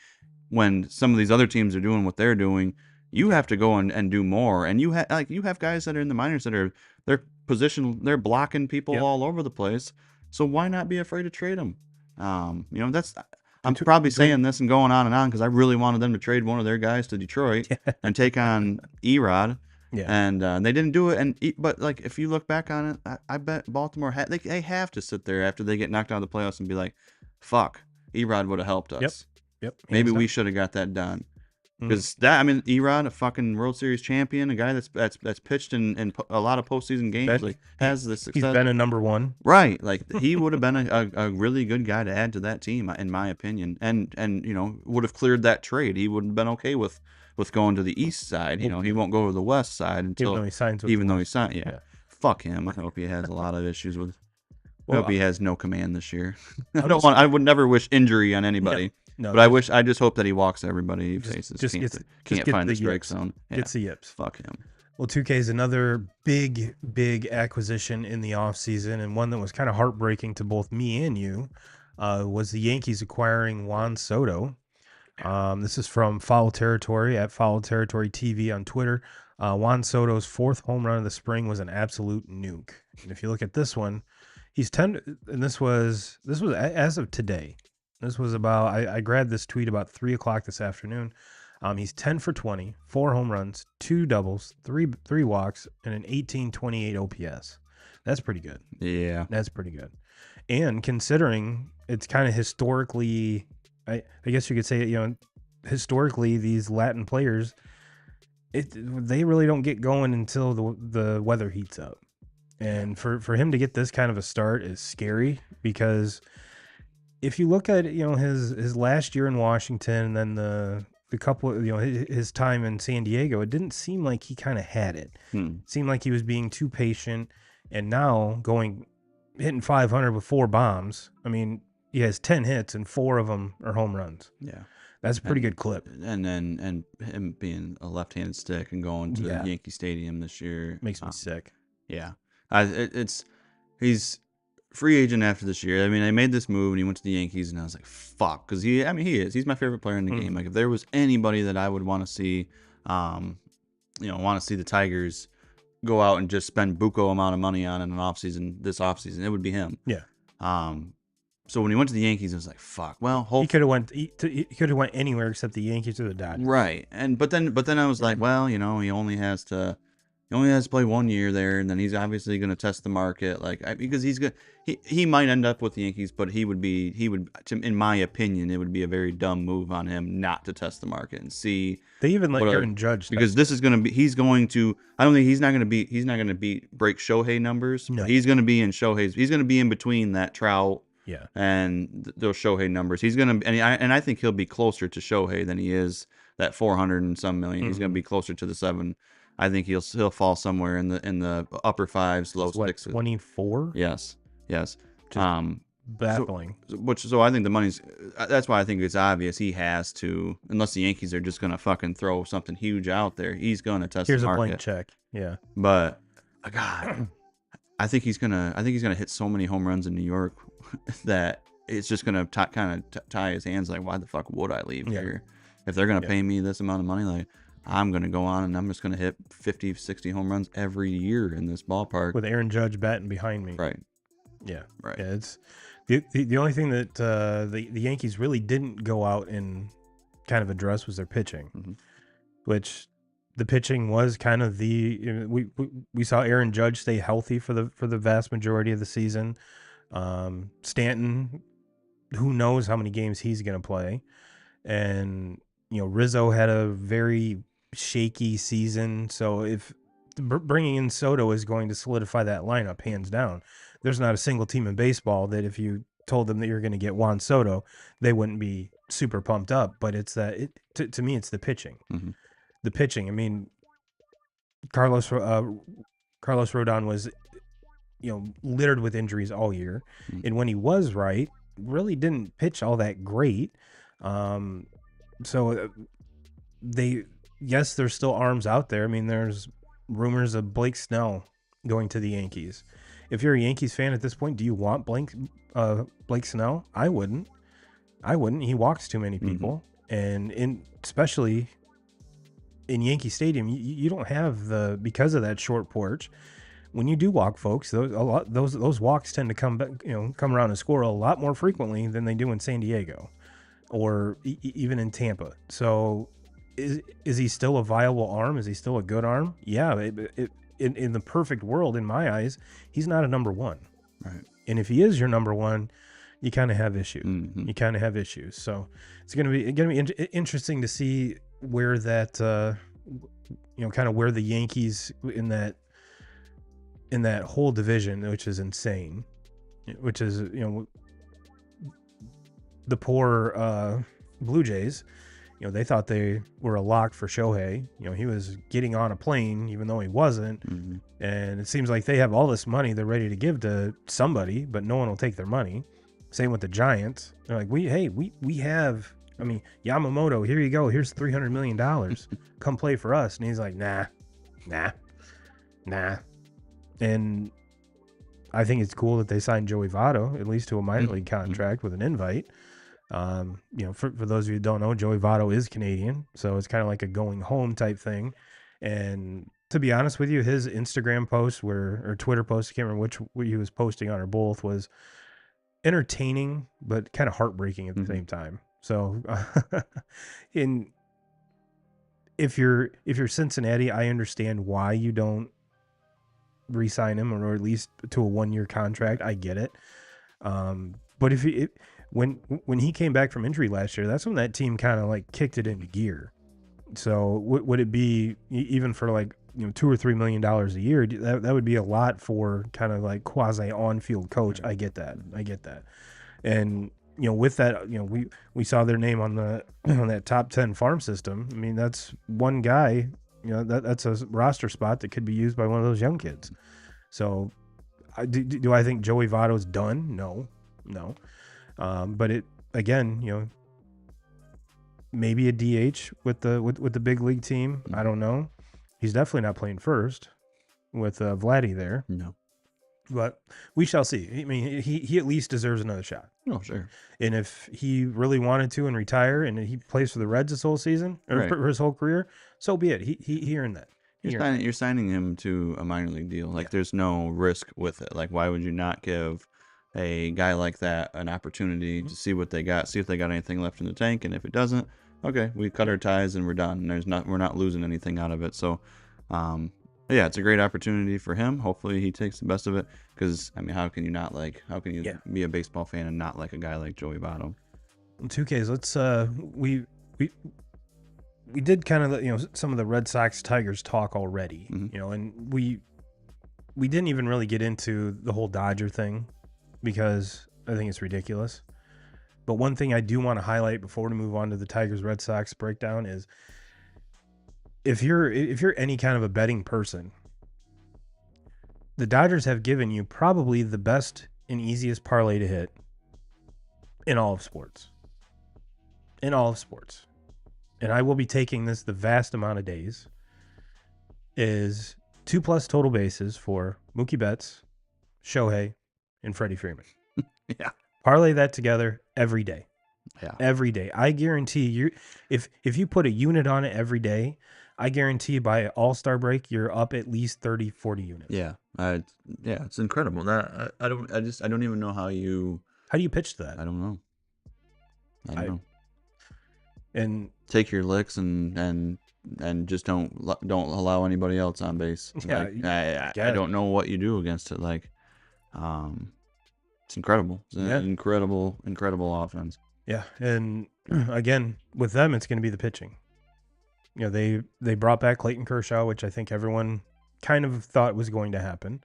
When some of these other teams are doing what they're doing, you have to go and do more. And you have guys that are in the minors that they're blocking people all over the place. So why not be afraid to trade them? I'm probably saying this and going on because I really wanted them to trade one of their guys to Detroit and take on Erod. Yeah. And they didn't do it. But like if you look back on it, I bet Baltimore they have to sit there after they get knocked out of the playoffs and be like, "Fuck, Erod would have helped us. Yep. Maybe we should have got that done." Because Erod, a fucking World Series champion, a guy that's pitched in a lot of postseason games, has the success. He's been a number one. Right, like he would have been a really good guy to add to that team, in my opinion, and would have cleared that trade. He would have been okay with going to the east side. He won't go to the west side until even though he signs. Yeah. Fuck him. I hope he has a lot of issues with. I hope he has no command this year. I would never wish injury on anybody. No, but I just hope that he walks everybody he faces. Can't find the strike zone. Yeah. Gets the yips. Fuck him. Well, 2K is another big acquisition in the offseason, and one that was kind of heartbreaking to both me and you, was the Yankees acquiring Juan Soto. This is from Foul Territory at Foul Territory TV on Twitter. Juan Soto's 4th home run of the spring was an absolute nuke. And if you look at this one, he's 10, and this was as of today. This was about, I grabbed this tweet about 3 o'clock this afternoon. He's 10 for 20, 4 home runs, 2 doubles, 3 walks, and an 1828 OPS. That's pretty good. Yeah. That's pretty good. And considering it's kind of historically, I guess you could say, historically, these Latin players, they really don't get going until the weather heats up. And for him to get this kind of a start is scary because if you look at his last year in Washington and then the couple of, his time in San Diego, it didn't seem like he kind of had it. It seemed like he was being too patient, and now hitting 500 with 4 bombs. I mean, he has 10 hits and 4 of them are home runs. Yeah. That's a pretty good clip. And him being a left-handed stick and going to Yankee Stadium this year makes me sick. Yeah. He's free agent after this year. I mean, I made this move and he went to the Yankees, and I was like, fuck, because he's my favorite player in the game. Like, if there was anybody that I would want to see, the Tigers go out and just spend buco amount of money on in this offseason, it would be him. Yeah. So when he went to the Yankees, I was like, fuck. Well, he could have went anywhere except the Yankees or the Dodgers. Right. But then I was like, well, he only has to play 1 year there, and then he's obviously going to test the market, because he might end up with the Yankees, but he would, in my opinion, it would be a very dumb move on him not to test the market and see. They even let Aaron Judge, because this is going to be, I don't think he's not going to break Shohei numbers. No. He's going to be in Shohei's. He's going to be in between that Trout. Yeah. And those Shohei numbers. He's going to, and I think he'll be closer to Shohei than he is that 400 and some million. He's going to be closer to the 7. I think he'll fall somewhere in the upper 5s, low 6s. 24? Yes. Baffling. So I think the money's. That's why I think it's obvious he has to, unless the Yankees are just gonna fucking throw something huge out there. He's gonna test the market. Here's a blank check. Yeah. But God, I think he's gonna hit so many home runs in New York that it's just gonna kind of tie his hands. Like, why the fuck would I leave here? If they're going to pay me this amount of money, like, I'm going to go on and I'm just going to hit 50, 60 home runs every year in this ballpark. With Aaron Judge batting behind me. Right. Yeah. Right. Yeah, it's the only thing that the Yankees really didn't go out and kind of address was their pitching, which the pitching was kind of we saw Aaron Judge stay healthy for the vast majority of the season. Stanton, who knows how many games he's going to play, and Rizzo had a very shaky season. So if bringing in Soto is going to solidify that lineup, hands down. There's not a single team in baseball that if you told them that you're going to get Juan Soto, they wouldn't be super pumped up. But it's to me, it's the pitching. The pitching. I mean, Carlos Rodon was, littered with injuries all year, and when he was right, really didn't pitch all that great. So there's still arms out there. I mean, there's rumors of Blake Snell going to the Yankees. If you're a Yankees fan at this point, do you want Blake Snell? I wouldn't. He walks too many people, and especially in Yankee Stadium, you don't have because of that short porch. When you do walk, folks, those walks tend to come around and score a lot more frequently than they do in San Diego, or even in Tampa. So, is he still a viable arm? Is he still a good arm? Yeah. In the perfect world, in my eyes, he's not a number one. Right. And if he is your number one, you kind of have issues. You kind of have issues. So it's going to be interesting to see where that, kind of where the Yankees in that whole division, which is insane, which is, the poor Blue Jays. They thought they were a lock for Shohei. He was getting on a plane, even though he wasn't. And it seems like they have all this money they're ready to give to somebody, but no one will take their money. Same with the Giants. They're like, we have, Yamamoto, here you go. Here's $300 million. Come play for us. And he's like, nah. And I think it's cool that they signed Joey Votto, at least to a minor league contract with an invite. For those of you who don't know, Joey Votto is Canadian, so it's kind of like a going home type thing. And to be honest with you, his Instagram post or Twitter post, I can't remember which he was posting on or both, was entertaining but kind of heartbreaking at the same time. So, if you're Cincinnati, I understand why you don't re-sign him, or at least to a 1-year contract. I get it. But when he came back from injury last year, that's when that team kind of like kicked it into gear. So would it be even for like $2 or $3 million a year? That would be a lot for kind of like quasi on-field coach. I get that. And with that, we saw their name on the on that top 10 farm system. I mean, that's one guy. That's a roster spot that could be used by one of those young kids. So, do I think Joey Votto's done? No. But it again, maybe a DH with the big league team. I don't know. He's definitely not playing first with Vladdy there. No, but we shall see. I mean, he at least deserves another shot. Oh, sure. And if he really wanted to and retire, and he plays for the Reds this whole season or for his whole career, so be it. He earned that. You're signing him to a minor league deal. Like there's no risk with it. Like why would you not give a guy like that an opportunity to see what they got, see if they got anything left in the tank, and if it doesn't, okay, we cut our ties and we're done. We're not losing anything out of it. So, yeah, it's a great opportunity for him. Hopefully he takes the best of it, because I mean, how can you be a baseball fan and not like a guy like Joey Votto? 2Ks. Let's we did kind of some of the Red Sox Tigers talk already, and we didn't even really get into the whole Dodger thing, because I think it's ridiculous. But one thing I do want to highlight before we move on to the Tigers Red Sox breakdown is, if you're any kind of a betting person, the Dodgers have given you probably the best and easiest parlay to hit in all of sports. And I will be taking this the vast amount of days, is 2+ total bases for Mookie Betts, Shohei, and Freddie Freeman. Yeah. Parlay that together every day. Yeah. Every day. I guarantee you, if you put a unit on it every day, I guarantee by All-Star break, you're up at least 30, 40 units. Yeah. Yeah, it's incredible. That I don't even know how you. How do you pitch that? I don't know. I don't know. And take your licks and just don't allow anybody else on base. Yeah, Like, I don't know what you do against it. Like, it's incredible. It's an incredible offense. Yeah, and again with them, it's going to be the pitching. You know, they brought back Clayton Kershaw, which I think everyone kind of thought was going to happen,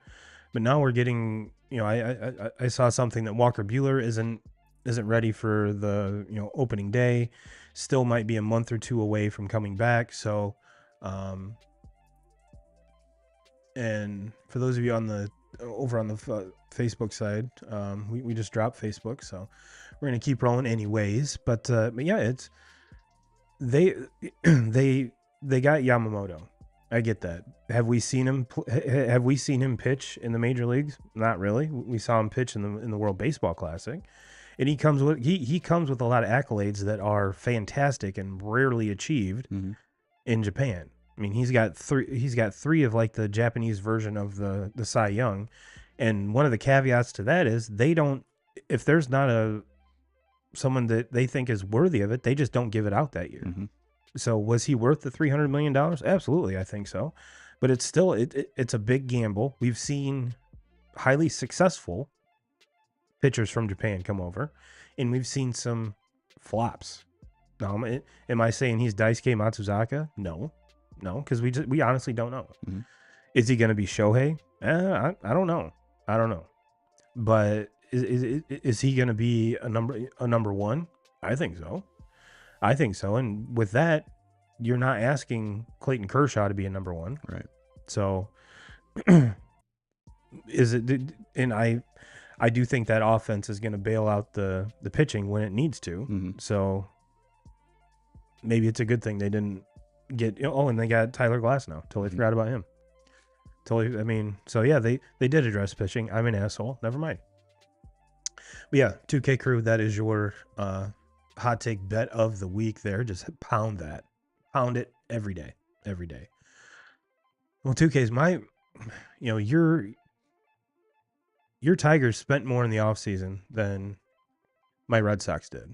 but now we're getting. You know, I saw something that Walker Buehler isn't ready for the opening day. Still might be a month or two away from coming back. So, and for those of you on the over on the Facebook side, we just dropped Facebook, so we're gonna keep rolling anyways. But yeah, it's they they got Yamamoto. I get that. Have we seen him? Have we seen him pitch in the major leagues? Not really. We saw him pitch in the World Baseball Classic, and he comes with a lot of accolades that are fantastic and rarely achieved in Japan. I mean, he's got three of like the Japanese version of the Cy Young, and one of the caveats to that is they don't. If there's not someone that they think is worthy of it, they just don't give it out that year. So was he worth the $300 million? Absolutely, I think so. But it's still it's a big gamble. We've seen highly successful pitchers from Japan come over, and we've seen some flops. Now, am I saying he's Daisuke Matsuzaka? No, because we honestly don't know. Is he going to be Shohei? I don't know. But is he going to be a number one? I think so. And with that, you're not asking Clayton Kershaw to be a number one. Right. So is it, and I do think that offense is going to bail out the pitching when it needs to. So maybe it's a good thing they didn't get, and they got Tyler Glass now. Totally forgot about him. I mean, so yeah, they did address pitching. I'm an asshole. Never mind. But yeah, 2K crew, that is your, hot take bet of the week there. Just pound it every day. Well, 2K's your Tigers spent more in the offseason than my Red Sox did.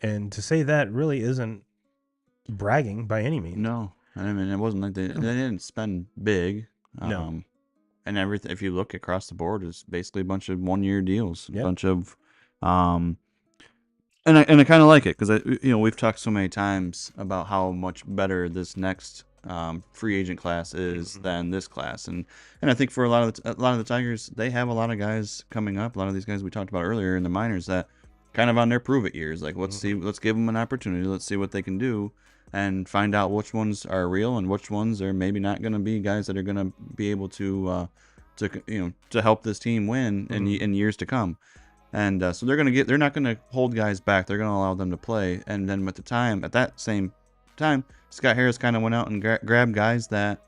And to say that really isn't bragging by any means. No, I mean, it wasn't like they didn't spend big. No. And everything, if you look across the board, it's basically a bunch of 1-year deals, Yep. a bunch of, and I kind of like it because we've talked so many times about how much better this next free agent class is than this class, and I think for a lot of the Tigers, they have a lot of guys coming up. A lot of these guys we talked about earlier in the minors that kind of on their prove it years. Like let's give them an opportunity. Let's see what they can do, and find out which ones are real and which ones are maybe not going to be guys that are going to be able to help this team win in years to come. And so they're not going to hold guys back. They're going to allow them to play. And then at that same time, Scott Harris kind of went out and grabbed guys that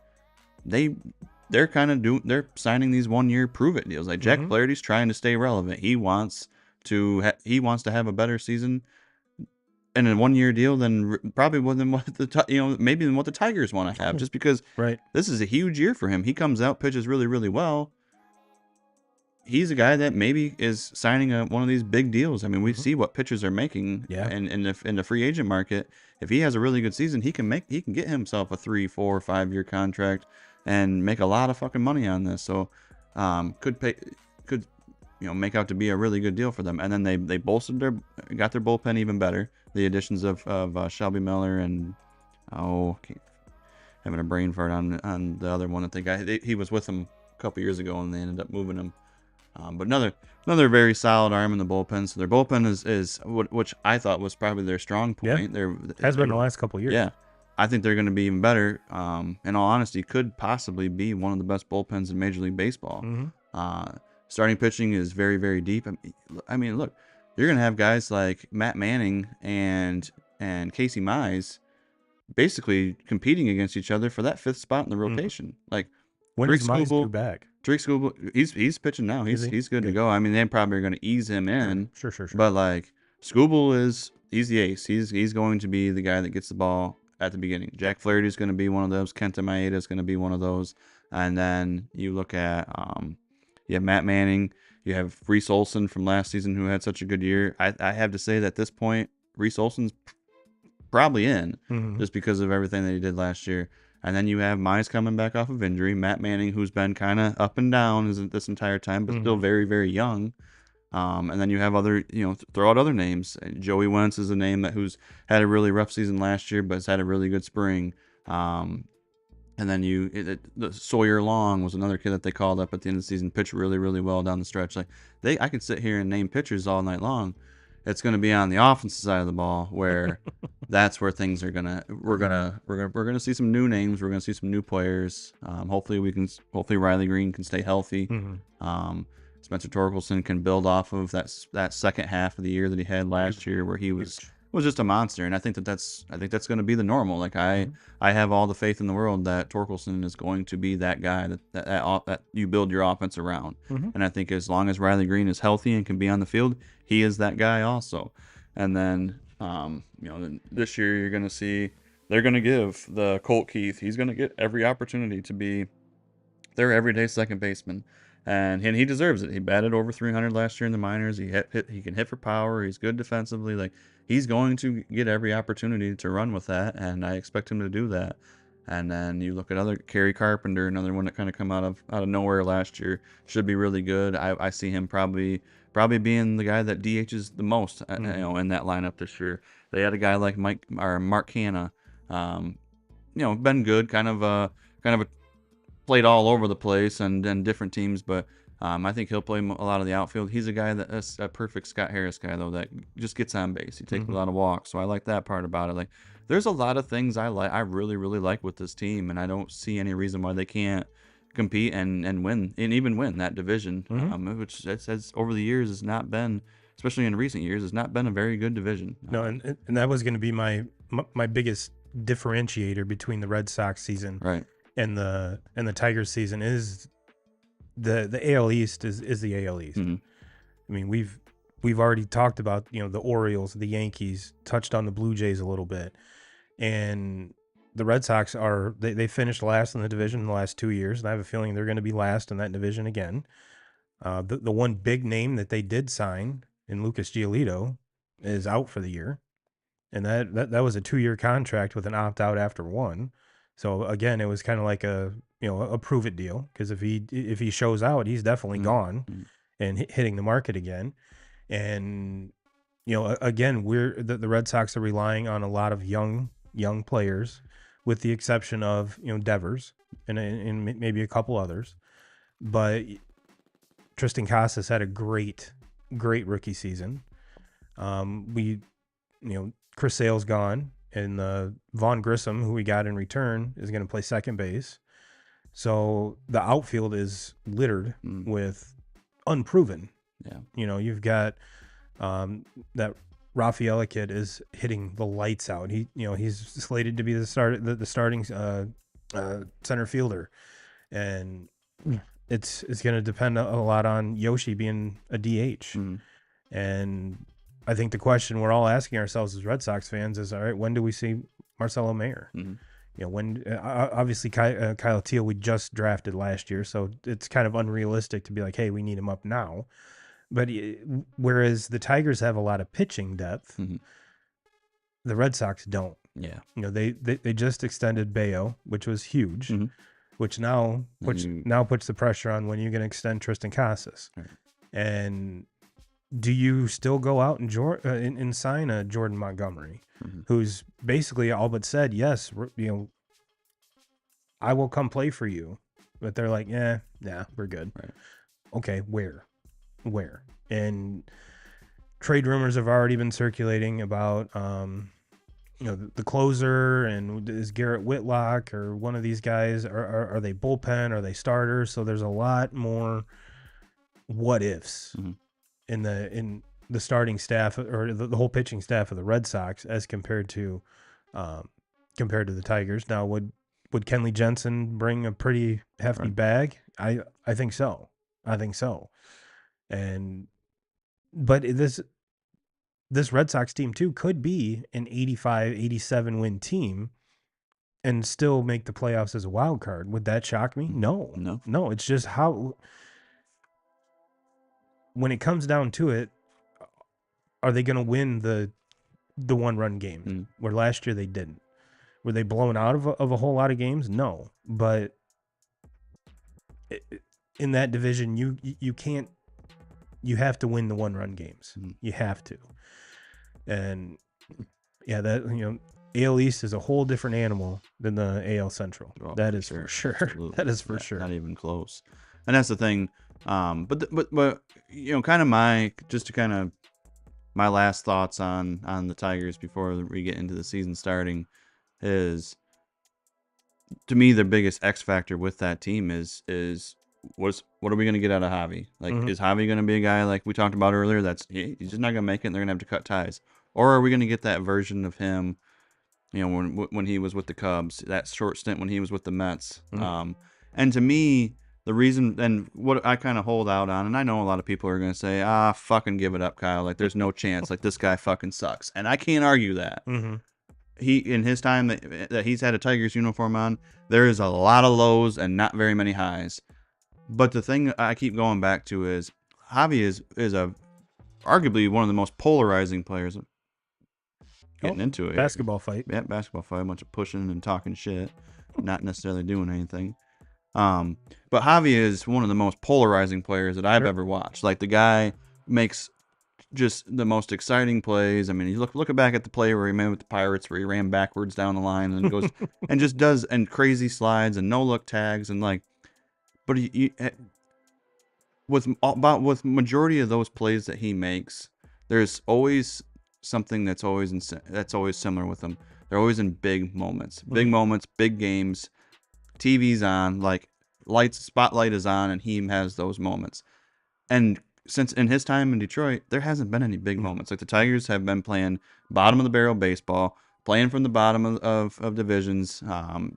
they're signing these 1-year prove it deals. Like Jack Flaherty's trying to stay relevant. He wants to have a better season in a 1-year deal than probably more than what maybe than what the Tigers want to have, just because this is a huge year for him. He comes out, pitches really, really well. He's a guy that maybe is signing one of these big deals. I mean, we see what pitchers are making in the free agent market. If he has a really good season, he can get himself a 3, 4, 5-year contract and make a lot of fucking money on this. So could make out to be a really good deal for them. And then they got their bullpen even better. The additions of Shelby Miller and having a brain fart on the other one that they got. He was with them a couple years ago and they ended up moving him. But another very solid arm in the bullpen. So their bullpen is which I thought was probably their strong point. Has been the last couple of years. Yeah, I think they're going to be even better. In all honesty, could possibly be one of the best bullpens in Major League Baseball. Starting pitching is very, very deep. I mean, look, you're going to have guys like Matt Manning and Casey Mize basically competing against each other for that 5th spot in the rotation. Like when is Mize due back? Drake Skubal, he's pitching now. He's good to go. I mean, they probably are going to ease him in. Sure. But like Skubal is he's the ace. He's going to be the guy that gets the ball at the beginning. Jack Flaherty is going to be one of those. Kenta Maeda is going to be one of those. And then you look at you have Matt Manning. You have Reese Olson from last season who had such a good year. I have to say that at this point, Reese Olson's probably in just because of everything that he did last year. And then you have Mize coming back off of injury. Matt Manning, who's been kind of up and down this entire time, but still very, very young. And then you have other, throw out other names. Joey Wentz is a name who's had a really rough season last year, but has had a really good spring. And then the Sawyer Long was another kid that they called up at the end of the season, pitched really, really well down the stretch. Like I could sit here and name pitchers all night long. It's going to be on the offensive side of the ball where that's where things are we're gonna see some new names. We're gonna see some new players. Hopefully Riley Green can stay healthy. Spencer Torkelson can build off of that second half of the year that he had last year where he was just a monster. And I think that's going to be the normal. Like I have all the faith in the world that Torkelson is going to be that guy that you build your offense around. And I think as long as Riley Green is healthy and can be on the field, he is that guy also. And then this year you're going to see they're going to give the Colt Keith. He's going to get every opportunity to be their everyday second baseman. And he deserves it. He batted over 300 last year in the minors. He can hit for power. He's good defensively. Like he's going to get every opportunity to run with that, and I expect him to do that. And then you look at other Kerry Carpenter, another one that kind of come out of nowhere last year, should be really good. I see him probably being the guy that DHs the most, in that lineup this year. They had a guy like Mark Hanna, been good, kind of a played all over the place and different teams, but I think he'll play a lot of the outfield. He's a guy that's a perfect Scott Harris guy, though, that just gets on base. He takes a lot of walks, so I like that part about it. Like, there's a lot of things I really, really like with this team, and I don't see any reason why they can't compete and win, and even win that division, which has over the years has not been, especially in recent years, has not been a very good division. No, and that was going to be my biggest differentiator between the Red Sox season, right, and the Tigers season is the AL East is the AL East. I mean, we've already talked about the Orioles, the Yankees, touched on the Blue Jays a little bit, and the Red Sox they finished last in the division in the last 2 years, and I have a feeling they're going to be last in that division again. The one big name that they did sign in Lucas Giolito is out for the year, and that was a 2-year contract with an opt out after one. So again, it was kind of like a prove it deal, because if he shows out, he's definitely gone and hitting the market again. And again, the Red Sox are relying on a lot of young players, with the exception of Devers and maybe a couple others. But Tristan Casas had a great rookie season. Chris Sale's gone. And Vaughn Grissom, who we got in return, is going to play second base. So the outfield is littered with unproven. Yeah. You've got that Rafaela kid is hitting the lights out. He's slated to be the starting center fielder, and it's going to depend a lot on Yoshi being a DH. And I think the question we're all asking ourselves as Red Sox fans is, all right, when do we see Marcelo Mayer? When obviously Kyle Teal we just drafted last year, so it's kind of unrealistic to be like, hey, we need him up now. But whereas the Tigers have a lot of pitching depth, the Red Sox don't. Yeah. They just extended Bayo, which was huge, which now puts the pressure on when you can extend Tristan Casas. Right. And do you still go out and sign a Jordan Montgomery, who's basically all but said, yes, I will come play for you. But they're like, yeah, we're good. Right. Okay, where? And trade rumors have already been circulating about, the closer, and is Garrett Whitlock or one of these guys, are they bullpen? Are they starters? So there's a lot more what ifs. In the starting staff, or the whole pitching staff of the Red Sox, as compared to the Tigers. Now, would Kenley Jensen bring a pretty hefty bag? I think so. But this Red Sox team too could be an 85, 87 win team and still make the playoffs as a wild card. Would that shock me? No. No, it's just how, when it comes down to it, are they going to win the 1-run game where last year they didn't? Were they blown out of a whole lot of games? No. But in that division, you can't, you have to win the 1-run games. You have to. And yeah, that, you know, AL East is a whole different animal than the AL Central. Oh, that is for sure. That is for sure. Not even close. And that's the thing. But you know, kind of my last thoughts on the Tigers before we get into the season starting is, to me, the biggest X factor with that team is what are we going to get out of Javi? Like, is Javi going to be a guy like we talked about earlier he's just not going to make it and they're going to have to cut ties? Or are we going to get that version of him, you know, when he was with the Cubs, that short stint when he was with the Mets? And to me, the reason, and what I kind of hold out on, and I know a lot of people are going to say, fucking give it up, Kyle. Like, there's no chance. Like, this guy fucking sucks. And I can't argue that. He, in his time that he's had a Tigers uniform on, there is a lot of lows and not very many highs. But the thing I keep going back to is Javi is arguably one of the most polarizing players. Getting into it. Basketball fight. Yeah, basketball fight. A bunch of pushing and talking shit. Not necessarily doing anything. But Javi is one of the most polarizing players that I've ever watched. Like, the guy makes just the most exciting plays. I mean, you look back at the play where he made with the Pirates, where he ran backwards down the line and goes and just does and crazy slides and no look tags and like. But with majority of those plays that he makes, there's always something that's always similar with them. They're always in big moments, big games. TV's on, like spotlight is on, and he has those moments. And since in his time in Detroit, there hasn't been any big moments. Like, the Tigers have been playing bottom of the barrel baseball, playing from the bottom of divisions,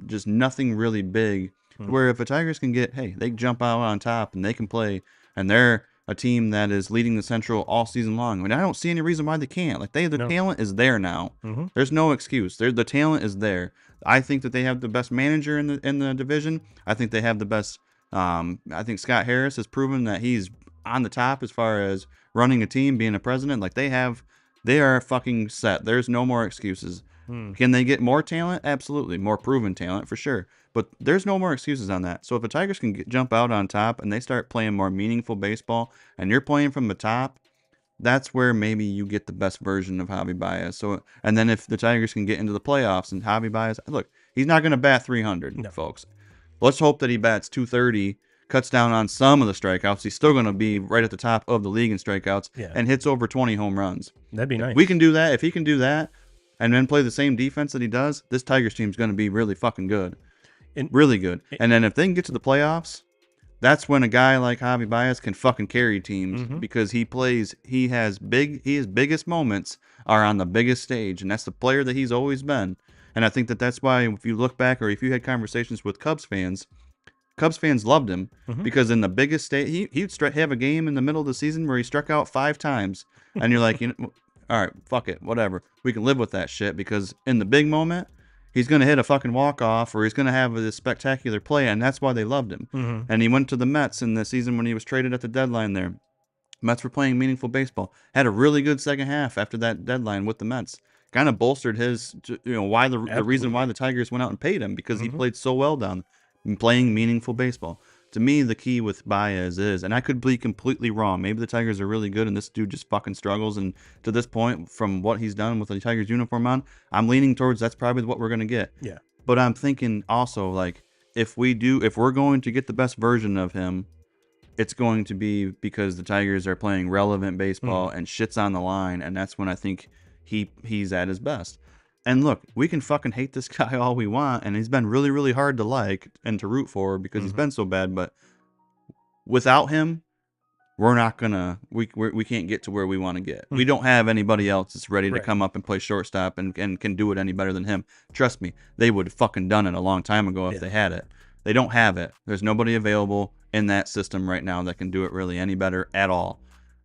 just nothing really big. Where if the Tigers can they jump out on top and they can play, and they're a team that is leading the Central all season long. I mean, I don't see any reason why they can't. Like, the talent is there now. There's no excuse. The talent is there. I think that they have the best manager in the division. I think they have the best. I think Scott Harris has proven that he's on the top as far as running a team, being a president. Like, they are fucking set. There's no more excuses. Can they get more talent? Absolutely. More proven talent for sure. But there's no more excuses on that. So if the Tigers can jump out on top and they start playing more meaningful baseball and you're playing from the top, that's where maybe you get the best version of Javi Baez. So, and then if the Tigers can get into the playoffs and Javi Baez, look, he's not going to bat 300, folks. Let's hope that he bats 230, cuts down on some of the strikeouts. He's still going to be right at the top of the league in strikeouts and hits over 20 home runs. That'd be nice. We can do that. If he can do that and then play the same defense that he does, this Tigers team is going to be really fucking good. Really good. And then if they can get to the playoffs, that's when a guy like Javi Baez can fucking carry teams because his biggest moments are on the biggest stage, and that's the player that he's always been. And I think that's why if you look back or if you had conversations with Cubs fans loved him because in the biggest stage, he'd have a game in the middle of the season where he struck out 5 times, and you're like, all right, fuck it, whatever. We can live with that shit because in the big moment, he's going to hit a fucking walk-off or he's going to have this spectacular play, and that's why they loved him. And he went to the Mets in the season when he was traded at the deadline there. Mets were playing meaningful baseball. Had a really good second half after that deadline with the Mets. Kind of bolstered his, why the reason why the Tigers went out and paid him, because he played so well down playing meaningful baseball. To me, the key with Baez is, and I could be completely wrong, maybe the Tigers are really good and this dude just fucking struggles, and to this point, from what he's done with the Tigers uniform on, I'm leaning towards that's probably what we're going to get. Yeah. But I'm thinking also, like, if we're going to get the best version of him, it's going to be because the Tigers are playing relevant baseball and shit's on the line, and that's when I think he's at his best. And look, we can fucking hate this guy all we want, and he's been really, really hard to like and to root for because he's been so bad. But without him, we're not gonna. We can't get to where we want to get. We don't have anybody else that's ready to come up and play shortstop and can do it any better than him. Trust me, they would have fucking done it a long time ago if they had it. They don't have it. There's nobody available in that system right now that can do it really any better at all.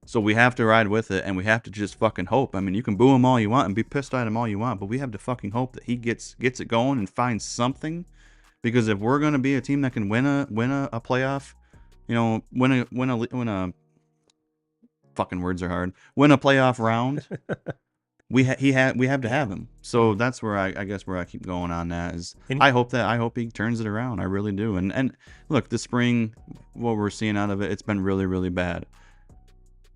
So we have to ride with it, and we have to just fucking hope. I mean, you can boo him all you want and be pissed at him all you want, but we have to fucking hope that he gets it going and finds something. Because if we're gonna be a team that can win a playoff, you know, win a fucking words are hard. Win a playoff round. we have to have him. So that's where I guess where I keep going on that is I hope he turns it around. I really do. And look, the spring, what we're seeing out of it, it's been really, really bad.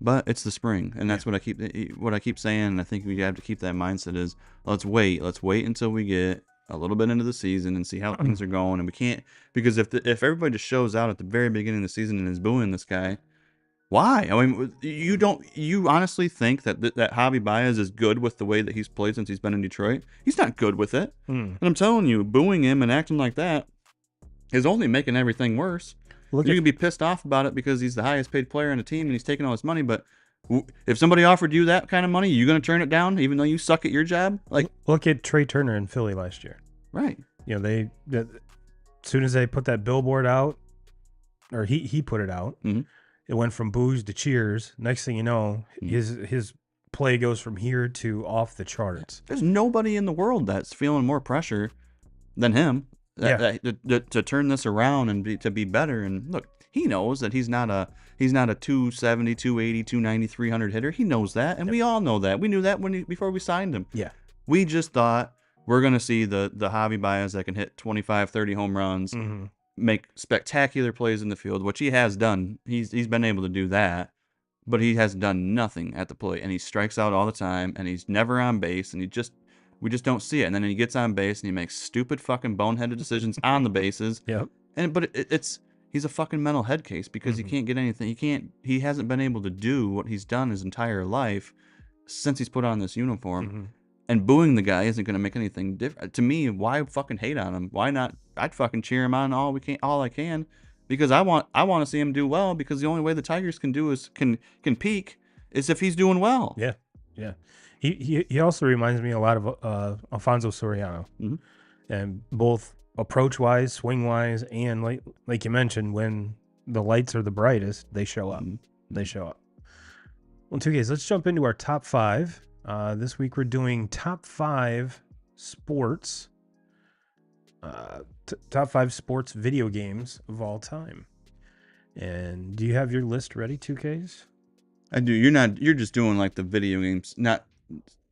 But it's the spring, and that's what I keep saying. And I think we have to keep that mindset is let's wait until we get a little bit into the season and see how things are going. And we can't, because if everybody just shows out at the very beginning of the season and is booing this guy, why? I mean, you honestly think that Javi Baez is good with the way that he's played since he's been in Detroit? He's not good with it. And I'm telling you, booing him and acting like that is only making everything worse. You can be pissed off about it because he's the highest paid player on the team and he's taking all his money, but if somebody offered you that kind of money, you going to turn it down even though you suck at your job? Like, look at Trey Turner in Philly last year. Right. You know, as soon as they put that billboard out, or he put it out, it went from boos to cheers. Next thing you know, his play goes from here to off the charts. There's nobody in the world that's feeling more pressure than him. To turn this around and to be better. And look, he knows that he's not a 270, 280, 290, 300 hitter. He knows that, and we all know that. We knew that before we signed him. Yeah. We just thought we're going to see the Javi Baez that can hit 25, 30 home runs, make spectacular plays in the field, which he has done. He's been able to do that, but he has done nothing at the plate, and he strikes out all the time, and he's never on base, and we just don't see it. And then he gets on base and he makes stupid fucking boneheaded decisions on the bases. Yep. But he's a fucking mental head case because he can't get anything. He hasn't been able to do what he's done his entire life since he's put on this uniform. And booing the guy isn't going to make anything different. To me, why fucking hate on him? Why not? I'd fucking cheer him on all I can, because I want to see him do well, because the only way the Tigers can peak is if he's doing well. Yeah. Yeah. He also reminds me a lot of Alfonso Soriano, and both approach-wise, swing-wise, and like you mentioned, when the lights are the brightest, they show up. They show up. Well, 2Ks, let's jump into our top 5. This week we're doing top 5 sports, top 5 sports video games of all time. And do you have your list ready, 2Ks? I do. You're just doing like the video games, not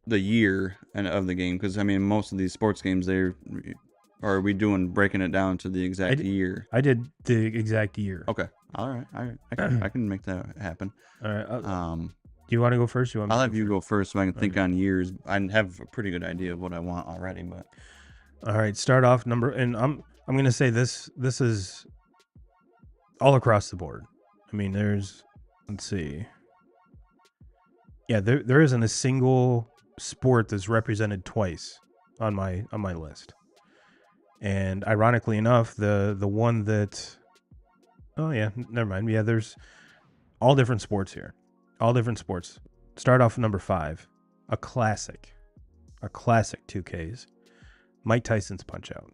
the year of the game, because I mean most of these sports games are we doing breaking it down to the exact year? I did the exact year. Okay, all right, I can make that happen. All right. Do you want to go first? I'll have you go first so I can think on years. I have a pretty good idea of what I want already, but all right, start off and I'm going to say this is all across the board. I mean, let's see. Yeah, there isn't a single sport that's represented twice on my list. And ironically enough, the one that never mind. Yeah, there's all different sports here. All different sports. Start off with number 5. A classic 2Ks. Mike Tyson's Punch-Out.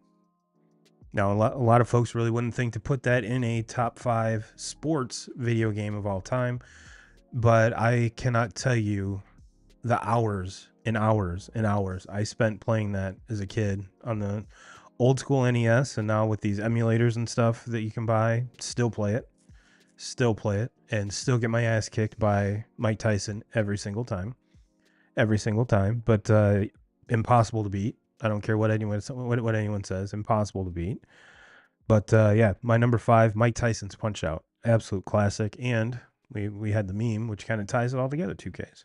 Now, a lot of folks really wouldn't think to put that in a top 5 sports video game of all time. But I cannot tell you the hours and hours and hours I spent playing that as a kid on the old school NES, and now with these emulators and stuff that you can buy, still play it, and still get my ass kicked by Mike Tyson every single time. But impossible to beat. I don't care what anyone says, impossible to beat. But yeah, my number 5, Mike Tyson's Punch-Out, absolute classic, and we had the meme, which kind of ties it all together, 2Ks.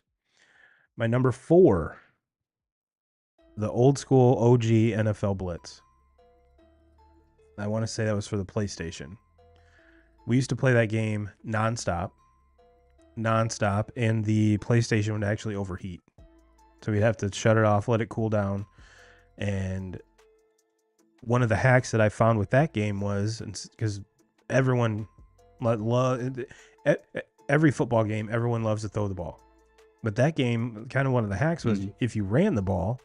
My number 4, the old school OG NFL Blitz. I want to say that was for the PlayStation. We used to play that game nonstop, and the PlayStation would actually overheat. So we'd have to shut it off, let it cool down. And one of the hacks that I found with that game was, because everyone every football game, everyone loves to throw the ball. But that game, kind of one of the hacks was if you ran the ball,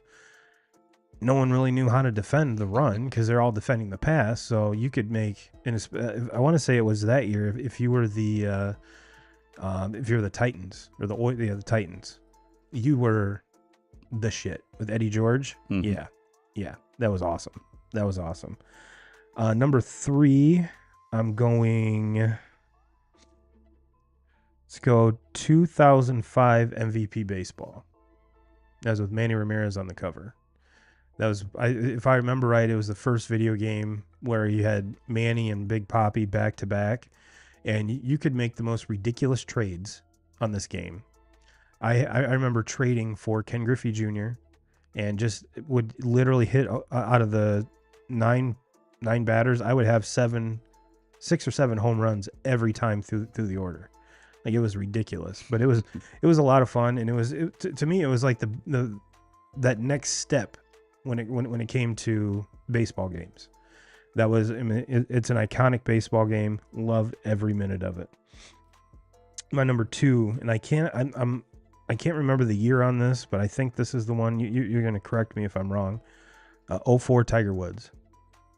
no one really knew how to defend the run because they're all defending the pass. So you could make, I want to say it was that year, if you were the If you're the Titans or the Titans, you were the shit with Eddie George. Mhm. Yeah, that was awesome. Number 3, I'm going. Let's go 2005 MVP baseball. That was with Manny Ramirez on the cover. That was, if I remember right, it was the first video game where you had Manny and Big Papi back to back, and you could make the most ridiculous trades on this game. I remember trading for Ken Griffey Jr. and just would literally hit out of the nine batters, I would have 6 or 7 home runs every time through the order. Like, it was ridiculous, but it was a lot of fun, and to me it was like that next step when it came to baseball games. That was, I mean, it's an iconic baseball game. Love every minute of it. My number 2, and I can't remember the year on this, but I think this is the one. You're going to correct me if I'm wrong. 04 Tiger Woods.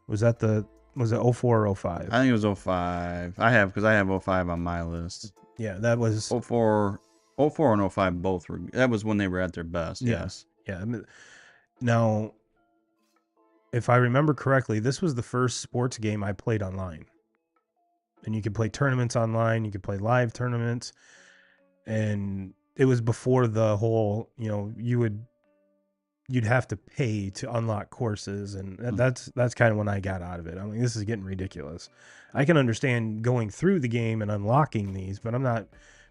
Was it 04 or 05? I think it was 05. I have 05 on my list. Yeah, that was 04 and 05 both were. That was when they were at their best. Yeah. Yes. Yeah. I mean, now, if I remember correctly, this was the first sports game I played online. And you could play tournaments online. You could play live tournaments. And it was before the whole, you'd have to pay to unlock courses. And that's kind of when I got out of it. I mean, this is getting ridiculous. I can understand going through the game and unlocking these, but I'm not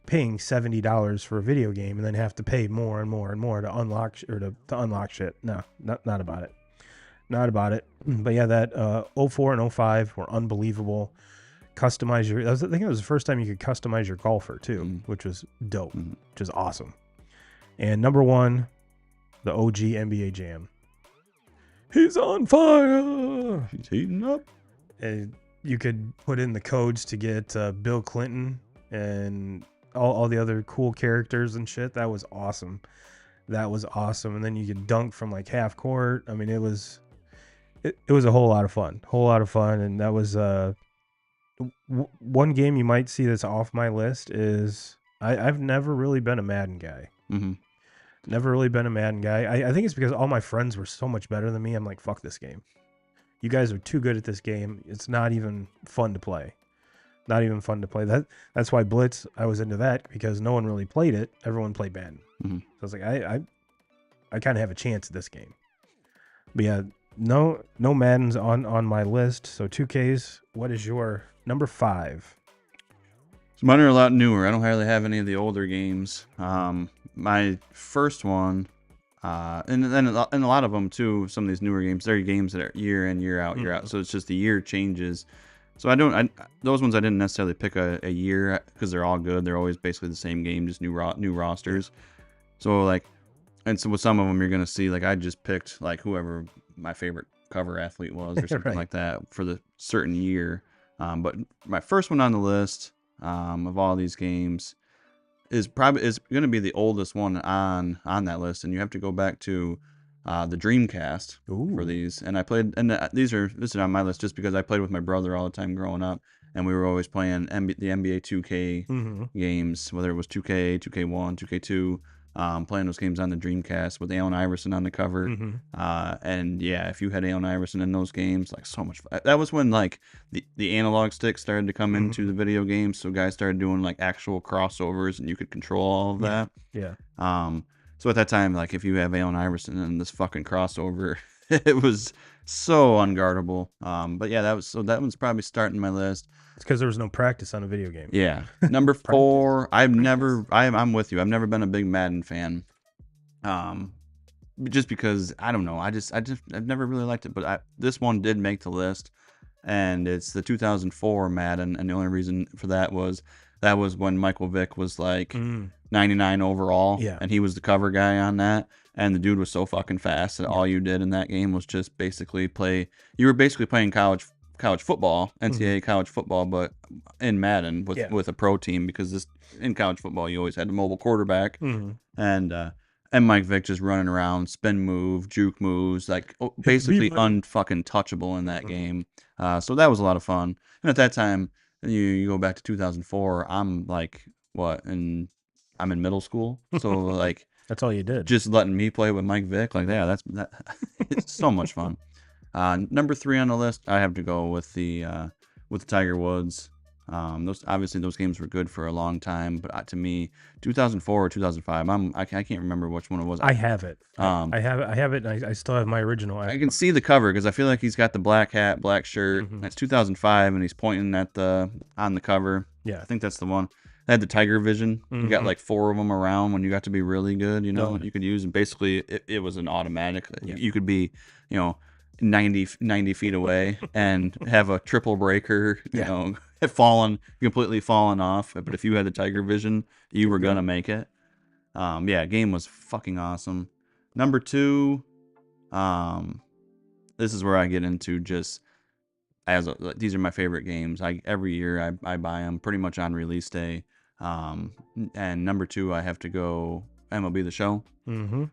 paying $70 for a video game and then have to pay more and more and more to unlock to unlock shit. No, not about it. Not about it. But yeah, that 04 and 05 were unbelievable. Customize I think it was the first time you could customize your golfer too, which was dope, which is awesome. And number 1, the OG NBA Jam. He's on fire. He's heating up. And you could put in the codes to get Bill Clinton and all the other cool characters and shit. That was awesome. And then you could dunk from like half court. I mean, it was a whole lot of fun. And that was one game you might see that's off my list is I've never really been a Madden guy. Mm-hmm. Never really been a Madden guy. I think it's because all my friends were so much better than me. I'm like, fuck this game. You guys are too good at this game. It's not even fun to play. That's why Blitz, I was into that because no one really played it. Everyone played Madden. Mm-hmm. So I was like, I kind of have a chance at this game. But yeah, no Maddens on my list. So 2Ks, what is your number 5? So mine are a lot newer. I don't hardly have any of the older games. My first one, and a lot of them too, some of these newer games, they're games that are year in, year out, year out. So it's just the year changes. So those ones I didn't necessarily pick a year because they're all good. They're always basically the same game, just new rosters. So so with some of them you're gonna see I just picked whoever my favorite cover athlete was or something Right. like that for the certain year. But my first one on the list of all these games is going to be the oldest one on that list, and you have to go back to the Dreamcast for these. And I played, and this is on my list just because I played with my brother all the time growing up, and we were always playing the NBA 2K games, whether it was 2K, 2K1, 2K2. Playing those games on the Dreamcast with Allen Iverson on the cover. And yeah, if you had Allen Iverson in those games, so much fun. That was when the analog stick started to come into the video games, so guys started doing actual crossovers and you could control all of that. Yeah. So at that time, if you have Allen Iverson in this fucking crossover, it was so unguardable. But yeah, that one's probably starting my list. It's because there was no practice on a video game. Yeah. Number 4, I'm with you. I've never been a big Madden fan. Just because I don't know. I've never really liked it, but this one did make the list, and it's the 2004 Madden, and the only reason for that was when Michael Vick was 99 overall, and he was the cover guy on that, and the dude was so fucking fast that all you did in that game was just basically you were basically playing college football, NCAA college football, but in Madden with a pro team, because in college football you always had a mobile quarterback, and Mike Vick just running around, spin move, juke moves, basically unfucking touchable in that game. So that was a lot of fun. And at that time, you go back to 2004, I'm and I'm in middle school, so like That's all you did. just letting me play with Mike Vick, like that. It's so much fun. Number 3 on the list, I have to go with the Tiger Woods. Those games were good for a long time, but to me, 2004 or 2005, I can't remember which one it was. I have it. Um, I have it, and I still have my original. I can see the cover because I feel like he's got the black hat, black shirt. Mhm. It's 2005, and he's pointing at on the cover. Yeah. I think that's the one. They had the Tiger Vision. You got Mhm. like 4 of them around when you got to be really good. You know, Oh. you could use, and basically it was an automatic. Yeah. You could be, 90 feet away and have a triple breaker. Yeah. Completely fallen off. But if you had the Tiger Vision, you were gonna make it. Game was fucking awesome. Number 2, this is where I get into just these are my favorite games. Every year I buy them pretty much on release day. And number 2, I have to go MLB The Show. Mm-hmm.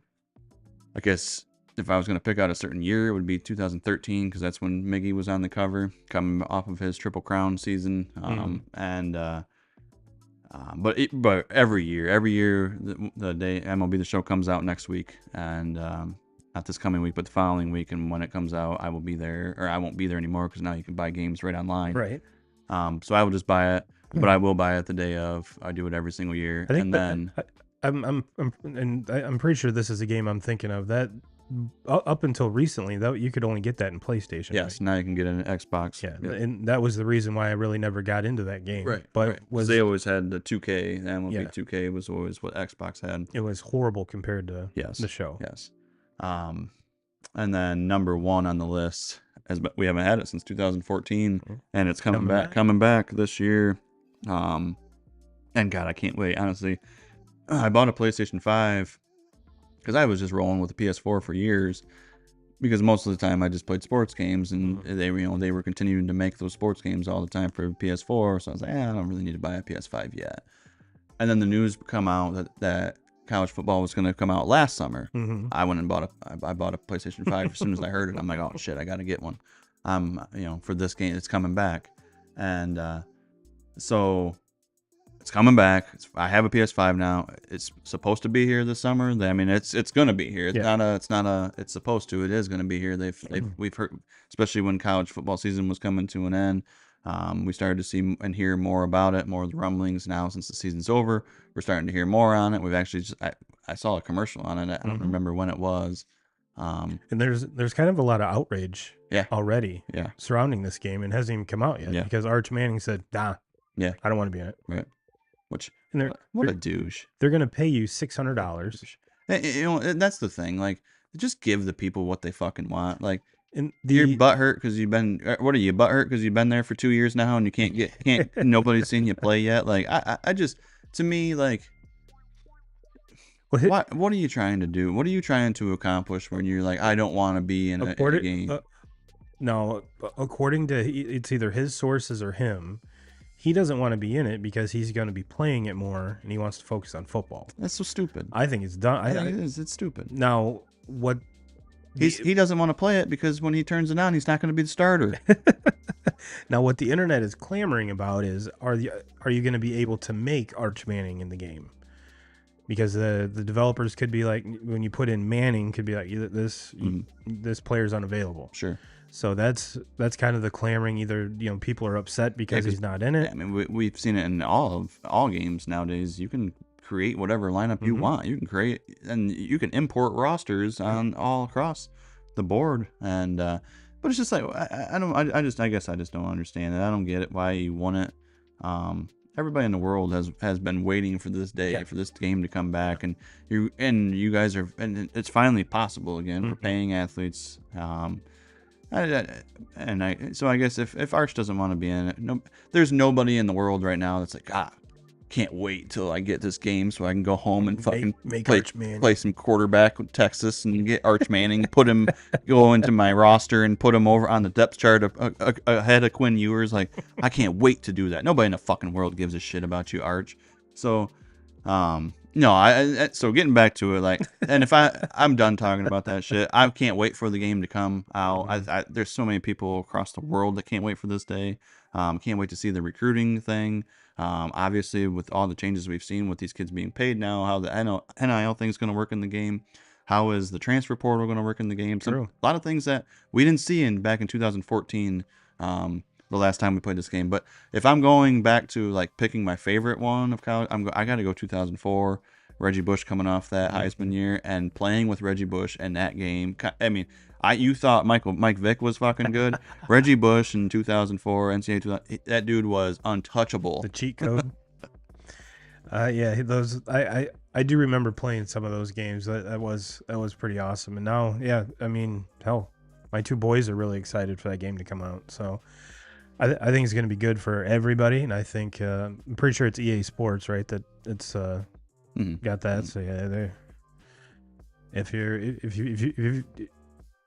I guess if I was going to pick out a certain year, it would be 2013 because that's when Miggy was on the cover, coming off of his Triple Crown season. But every year, the day MLB The Show comes out next week, and not this coming week, but the following week, and when it comes out, I will be there, or I won't be there anymore because now you can buy games right online. Right. So I will just buy it, but I will buy it the day of. I do it every single year, I think and then I'm pretty sure this is a game I'm thinking of. That up until recently, that you could only get that in PlayStation. yes, right? now you can get an Xbox. Yeah, and that was the reason why I really never got into that game. Right, But right. 'Cause they always had the 2K. The MLB Yeah. 2K was always what Xbox had. it was horrible compared to Yes, the show. yes. And then number 1 on the list, we haven't had it since 2014, and it's coming back this year. And God, I can't wait. Honestly, I bought a PlayStation 5 because I was just rolling with the PS4 for years. Because most of the time I just played sports games, and they were continuing to make those sports games all the time for PS4. So I was like, I don't really need to buy a PS5 yet. And then the news come out that college football was going to come out last summer. Mm-hmm. I went and bought a PlayStation 5 as soon as I heard it. I'm like, oh shit, I got to get one. For this game, it's coming back, and so it's coming back. I have a PS5 now. It's supposed to be here this summer. I mean, it's gonna be here. It's supposed to. It is gonna be here. We've heard, especially when college football season was coming to an end. We started to see and hear more about it, more of the rumblings. Now, since the season's over, we're starting to hear more on it. We've actually I saw a commercial on it. I don't remember when it was. And there's kind of a lot of outrage already Yeah. surrounding this game, and it hasn't even come out yet because Arch Manning said, nah, Yeah. I don't want to be in it. Right. Which, And what a douche. They're going to pay you $600. And that's the thing. Like, just give the people what they fucking want. Like, And you're butthurt because you've been. What are you, butthurt because you've been there for 2 years now and you can't nobody's seen you play yet? Like, I just, to me, like, what are you trying to do? What are you trying to accomplish when you're like, I don't want to be in a game? No, according to it's either his sources or him, he doesn't want to be in it because he's going to be playing it more and he wants to focus on football. That's so stupid. I think it's done. I think it is. It's stupid. Now, what? He doesn't want to play it because when he turns it on, he's not going to be the starter. Now, what the internet is clamoring about is, are you going to be able to make Arch Manning in the game? Because the developers could be like, when you put in Manning, could be like, this player's unavailable. Sure. So that's kind of the clamoring. Either people are upset because he's not in it. I mean, we've seen it in all games nowadays. You can create whatever lineup you want. You can create and you can import rosters on all across the board. And but it's just like I guess I just don't understand it. I don't get it why you want it. Everybody in the world has been waiting for this day, for this game to come back, and you guys are, and it's finally possible again for paying athletes. So I guess if Arch doesn't want to be in it, there's nobody in the world right now that's like, can't wait till I get this game so I can go home and fucking play some quarterback with Texas and get Arch Manning, go into my roster and put him over on the depth chart ahead of Quinn Ewers. Like, I can't wait to do that. Nobody in the fucking world gives a shit about you, Arch. So, no, so getting back to it, like, and if I'm done talking about that shit. I can't wait for the game to come out. There's so many people across the world that can't wait for this day. Can't wait to see the recruiting thing. Obviously, with all the changes we've seen with these kids being paid now, how the NIL thing is going to work in the game. How is the transfer portal going to work in the game? A lot of things that we didn't see back in 2014, the last time we played this game. But if I'm going back to like picking my favorite one of college, I got to go 2004. Reggie Bush coming off that Heisman year and playing with Reggie Bush in that game. I mean, you thought Mike Vick was fucking good. Reggie Bush in 2004 NCAA 2000, that dude was untouchable. The cheat code. Yeah, those I do remember playing some of those games. That was pretty awesome. And now, yeah, I mean, hell, my two boys are really excited for that game to come out. So I think it's going to be good for everybody. And I think I'm pretty sure it's EA Sports, right? That it's got that. So yeah,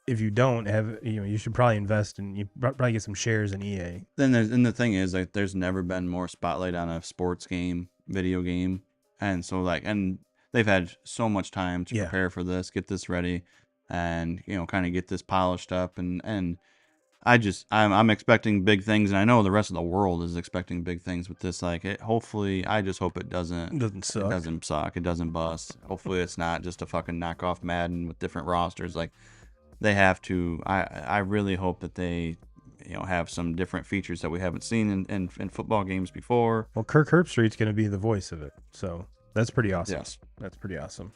if you don't have, you should probably invest and you probably get some shares in EA. And the thing is, like, there's never been more spotlight on a sports game, video game, and so and they've had so much time to prepare for this, get this ready, and kind of get this polished up, and I'm expecting big things, and I know the rest of the world is expecting big things with this. Hopefully, I just hope it doesn't suck. It doesn't suck. It doesn't bust. Hopefully, it's not just a fucking knockoff Madden with different rosters. Like, they have to. I really hope that they, have some different features that we haven't seen in football games before. Well, Kirk Herbstreit's going to be the voice of it, so that's pretty awesome. Yes, that's pretty awesome.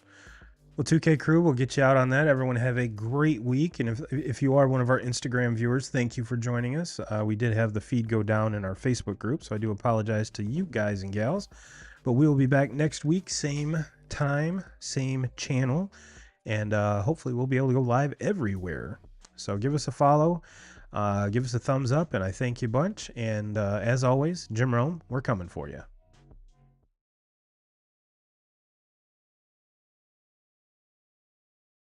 Well, 2K Crew, we'll get you out on that. Everyone have a great week. And if you are one of our Instagram viewers, thank you for joining us. We did have the feed go down in our Facebook group, so I do apologize to you guys and gals. But we will be back next week, same time, same channel. And hopefully we'll be able to go live everywhere. So give us a follow, give us a thumbs up, and I thank you a bunch. And as always, Jim Rome, we're coming for you.